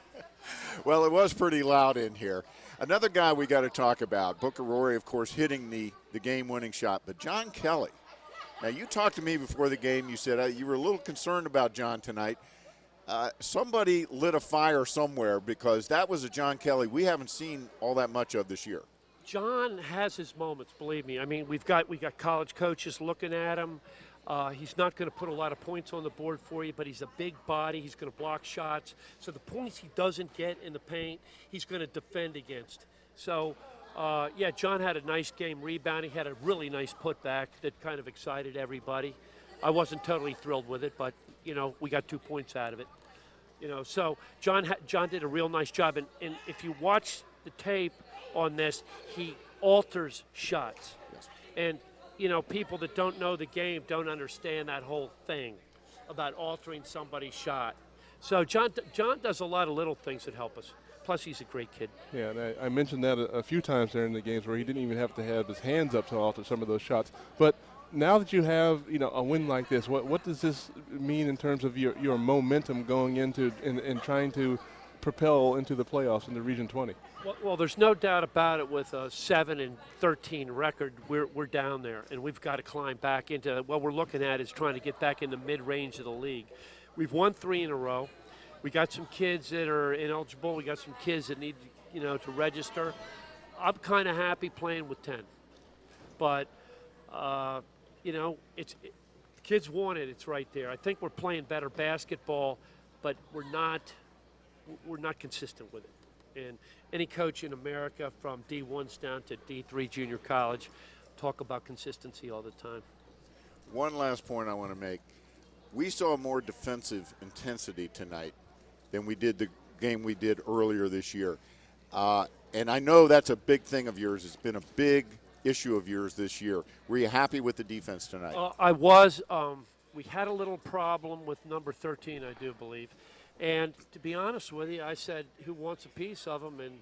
Well, it was pretty loud in here. Another guy we got to talk about, Booker Rory, of course, hitting the game-winning shot. But John Kelly, now you talked to me before the game. You said you were a little concerned about John tonight. Somebody lit a fire somewhere, because that was a John Kelly we haven't seen all that much of this year. John has his moments, believe me. I mean, we got college coaches looking at him. He's not going to put a lot of points on the board for you, but he's a big body. He's going to block shots. So the points he doesn't get in the paint, he's going to defend against. So, yeah, John had a nice game rebounding. He had a really nice putback that kind of excited everybody. I wasn't totally thrilled with it, but, we got 2 points out of it. So John did a real nice job. And if you watch the tape on this, he alters shots. Yes. And, people that don't know the game don't understand that whole thing about altering somebody's shot. So John does a lot of little things that help us. Plus, he's a great kid. Yeah, and I mentioned that a few times during the games where he didn't even have to have his hands up to alter some of those shots. But now that you have, a win like this, what does this mean in terms of your momentum going into and trying to propel into the playoffs in the Region 20? Well, there's no doubt about it. With a 7-13 record, we're down there, and we've got to climb back into what we're looking at is trying to get back in the mid-range of the league. We've won 3 in a row. We got some kids that are ineligible. We got some kids that need, to register. I'm kind of happy playing with 10, but kids want it. It's right there. I think we're playing better basketball, but we're not consistent with it. And any coach in America from D1s down to D3 junior college talk about consistency all the time. One last point I want to make. We saw more defensive intensity tonight than we did the game we did earlier this year. And I know that's a big thing of yours. It's been a big issue of yours this year. Were you happy with the defense tonight? I was. We had a little problem with number 13, I do believe. And to be honest with you, I said, who wants a piece of him? And,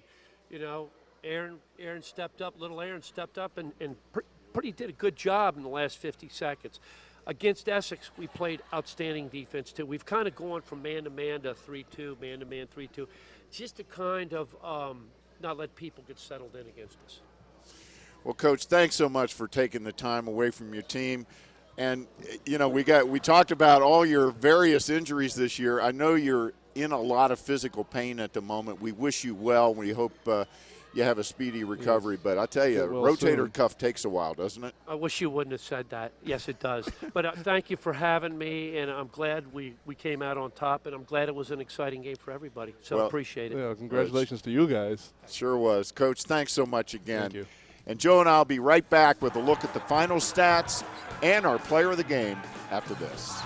Aaron stepped up, little Aaron stepped up and pretty did a good job in the last 50 seconds. Against Essex, we played outstanding defense, too. We've kind of gone from man-to-man to 3-2, man-to-man 3-2, just to kind of not let people get settled in against us. Well, Coach, thanks so much for taking the time away from your team. And, you know, we talked about all your various injuries this year. I know you're in a lot of physical pain at the moment. We wish you well. We hope you have a speedy recovery. Yes. But I tell you, rotator cuff takes a while, doesn't it? I wish you wouldn't have said that. Yes, it does. But thank you for having me, and I'm glad we came out on top, and I'm glad it was an exciting game for everybody. So appreciate it. Yeah, congratulations to you guys. Sure was. Coach, thanks so much again. Thank you. And Joe and I will be right back with a look at the final stats and our player of the game after this.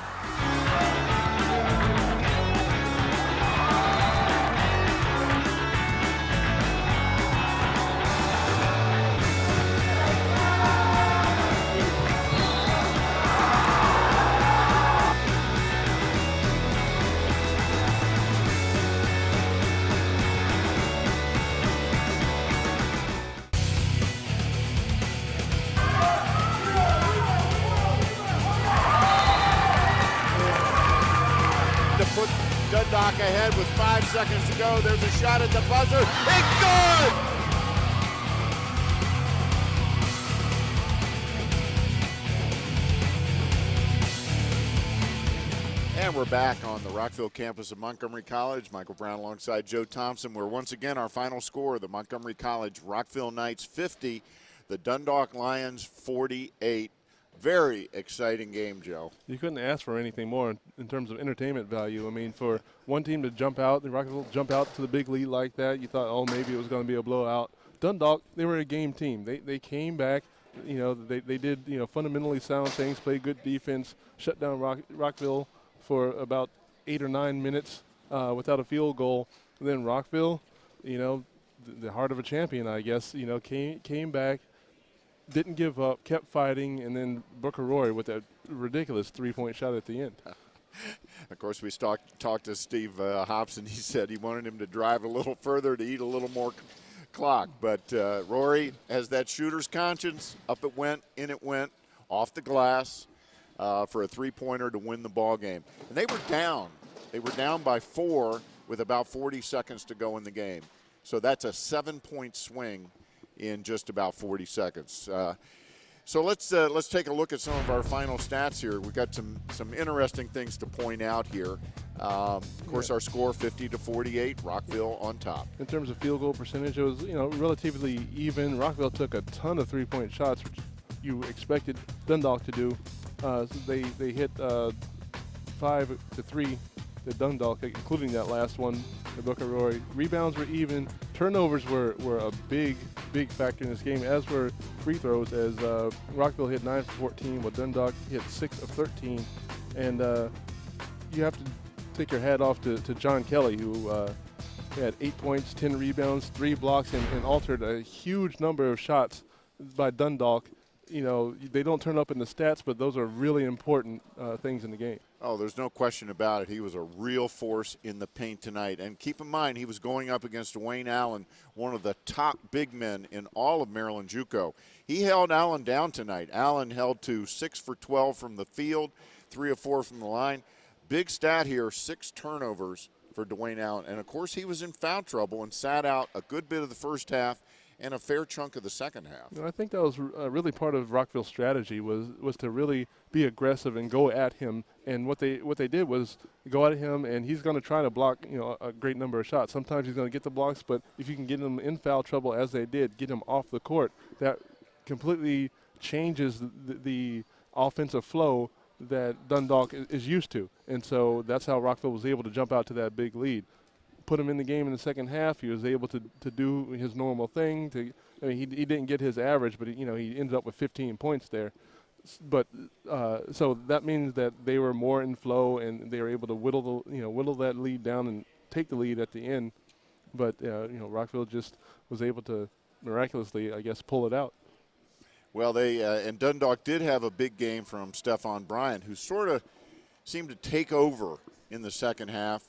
Dundalk ahead with 5 seconds to go. There's a shot at the buzzer. It's good! And we're back on the Rockville campus of Montgomery College. Michael Brown alongside Joe Thompson. Where once again our final score, the Montgomery College Rockville Knights 50, the Dundalk Lions 48. Very exciting game, Joe. You couldn't ask for anything more in terms of entertainment value. I mean, for one team to jump out, the Rockville jump out to the big lead like that, you thought, oh, maybe it was going to be a blowout. Dundalk, they were a game team. They came back. You know, they did, you know, fundamentally sound things, played good defense, shut down Rockville for about 8 or 9 minutes without a field goal. And then Rockville, you know, the heart of a champion, I guess, you know, came back, didn't give up, kept fighting, and then Booker Roy with that ridiculous three-point shot at the end. Of course, we talked to Steve Hobson. He said he wanted him to drive a little further to eat a little more clock. But Rory has that shooter's conscience. Up it went, in it went, off the glass for a three-pointer to win the ball game. And they were down. They were down by 4 with about 40 seconds to go in the game. So that's a 7-point swing in just about 40 seconds. So let's take a look at some of our final stats here. We've got some interesting things to point out here. Of course, our score 50-48, Rockville on top. In terms of field goal percentage, it was, you know, relatively even. Rockville took a ton of three-point shots, which you expected Dundalk to do. So they hit 5 to 3 to Dundalk, including that last one, the Booker Roy. Rebounds were even. Turnovers were a big factor in this game, as were free throws, as Rockville hit 9 for 14, while Dundalk hit 6 of 13. And you have to take your hat off to John Kelly, who had 8 points, 10 rebounds, 3 blocks, and altered a huge number of shots by Dundalk. You know, they don't turn up in the stats, but those are really important things in the game. Oh, there's no question about it. He was a real force in the paint tonight. And keep in mind, he was going up against Dwayne Allen, one of the top big men in all of Maryland JUCO. He held Allen down tonight. Allen held to 6 for 12 from the field, 3 of 4 from the line. Big stat here, 6 turnovers for Dwayne Allen. And, of course, he was in foul trouble and sat out a good bit of the first half and a fair chunk of the second half. You know, I think that was really part of Rockville's strategy was to really be aggressive and go at him. And what they did was go at him, and he's going to try to block, you know, a great number of shots. Sometimes he's going to get the blocks, but if you can get him in foul trouble, as they did, get him off the court, that completely changes the offensive flow that Dundalk is used to. And so that's how Rockville was able to jump out to that big lead. Put him in the game in the second half. He was able to do his normal thing. I mean, he didn't get his average, but he ended up with 15 points there. But so that means that they were more in flow, and they were able to whittle that lead down and take the lead at the end. But Rockville just was able to miraculously, I guess, pull it out. Well, and Dundalk did have a big game from Stephon Bryant, who sort of seemed to take over in the second half.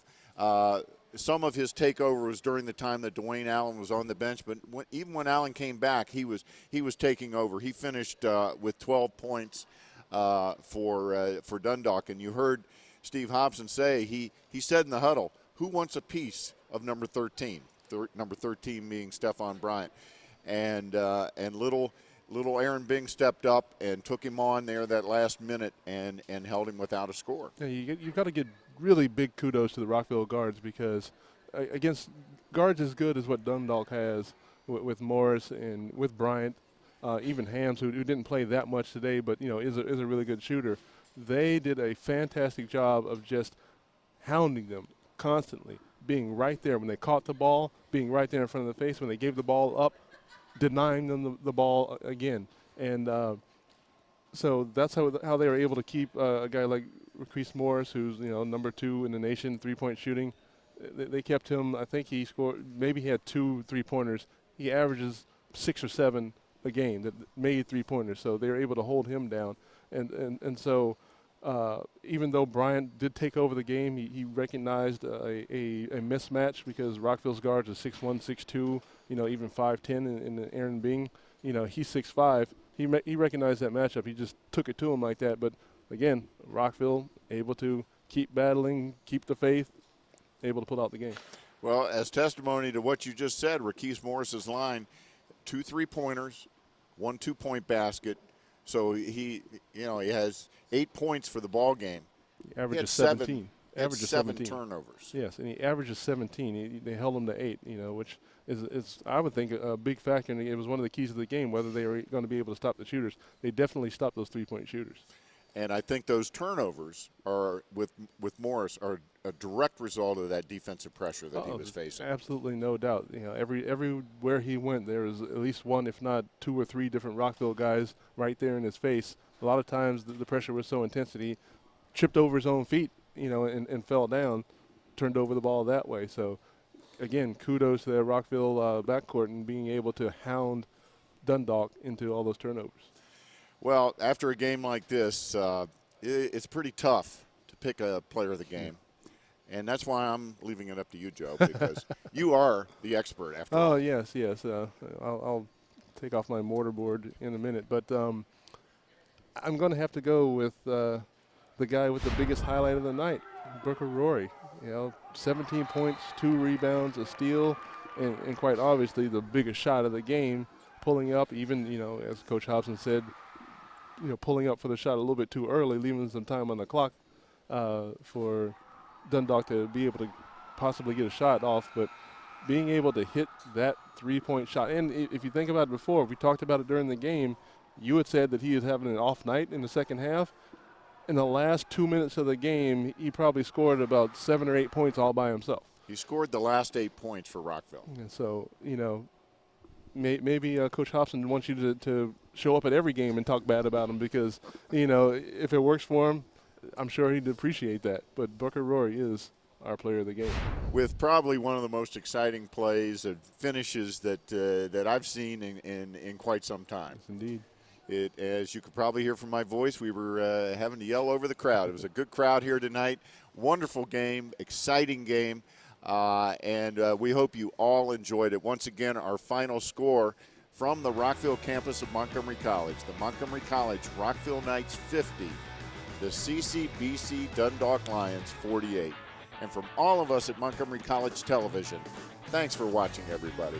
some of his takeover was during the time that Dwayne Allen was on the bench, but even when Allen came back, he was taking over. He finished with 12 points for Dundalk, and you heard Steve Hobson say he said in the huddle, "Who wants a piece of number 13?" Number 13 being Stephon Bryant, and little Aaron Bing stepped up and took him on there that last minute and held him without a score. Yeah, you've got to give really big kudos to the Rockville guards, because against guards as good as what Dundalk has with Morris and with Bryant, even Hams, who didn't play that much today, but is a really good shooter. They did a fantastic job of just hounding them constantly, being right there when they caught the ball, being right there in front of the face when they gave the ball up, denying them the ball again. And so that's how they were able to keep a guy like Requise Morris, who's number 2 in the nation, three-point shooting. They kept him. I think he scored. Maybe he had 2 3-pointers. He averages 6 or 7 a game that made 3-pointers. So they were able to hold him down. And so even though Bryant did take over the game, he recognized a mismatch, because Rockville's guards are 6'1", 6'2", even 5'10", in Aaron Bing. He's 6'5". He recognized that matchup. He just took it to him like that. But again, Rockville able to keep battling, keep the faith, able to pull out the game. Well, as testimony to what you just said, Requise Morris's line, 2 3-pointers, 1 2-point basket. So he has 8 points for the ball game. He averages 17. Averages 7 turnovers. Yes, and he averages 17. They held him to 8, which is I would think a big factor. And it was one of the keys of the game, whether they were going to be able to stop the shooters. They definitely stopped those 3-point shooters. And I think those turnovers are with Morris are a direct result of that defensive pressure that he was facing. Absolutely, no doubt. Everywhere he went, there was at least one, if not 2 or 3 different Rockville guys right there in his face. A lot of times the pressure was so intense that he tripped over his own feet, and fell down, turned over the ball that way. So, again, kudos to the Rockville backcourt and being able to hound Dundalk into all those turnovers. Well, after a game like this, it's pretty tough to pick a player of the game. And that's why I'm leaving it up to you, Joe, because you are the expert after all. Oh, yes. I'll take off my mortarboard in a minute. But I'm going to have to go with the guy with the biggest highlight of the night, Booker Rory. 17 points, 2 rebounds, a steal, and quite obviously the biggest shot of the game, pulling up, even, as Coach Hobson said, pulling up for the shot a little bit too early, leaving some time on the clock for Dundalk to be able to possibly get a shot off. But being able to hit that 3-point shot, and if you think about it before, we talked about it during the game, you had said that he is having an off night in the second half. In the last 2 minutes of the game, he probably scored about 7 or 8 points all by himself. He scored the last 8 points for Rockville. And so, maybe Coach Hobson wants you to show up at every game and talk bad about him, because, if it works for him, I'm sure he'd appreciate that. But Booker Rory is our player of the game. With probably one of the most exciting plays and finishes that I've seen in quite some time. Yes, indeed. As you could probably hear from my voice, we were having to yell over the crowd. It was a good crowd here tonight. Wonderful game, exciting game, and we hope you all enjoyed it. Once again, our final score from the Rockville campus of Montgomery College. The Montgomery College Rockville Knights 50, the CCBC-Dundalk Lions 48. And from all of us at Montgomery College Television, thanks for watching, everybody.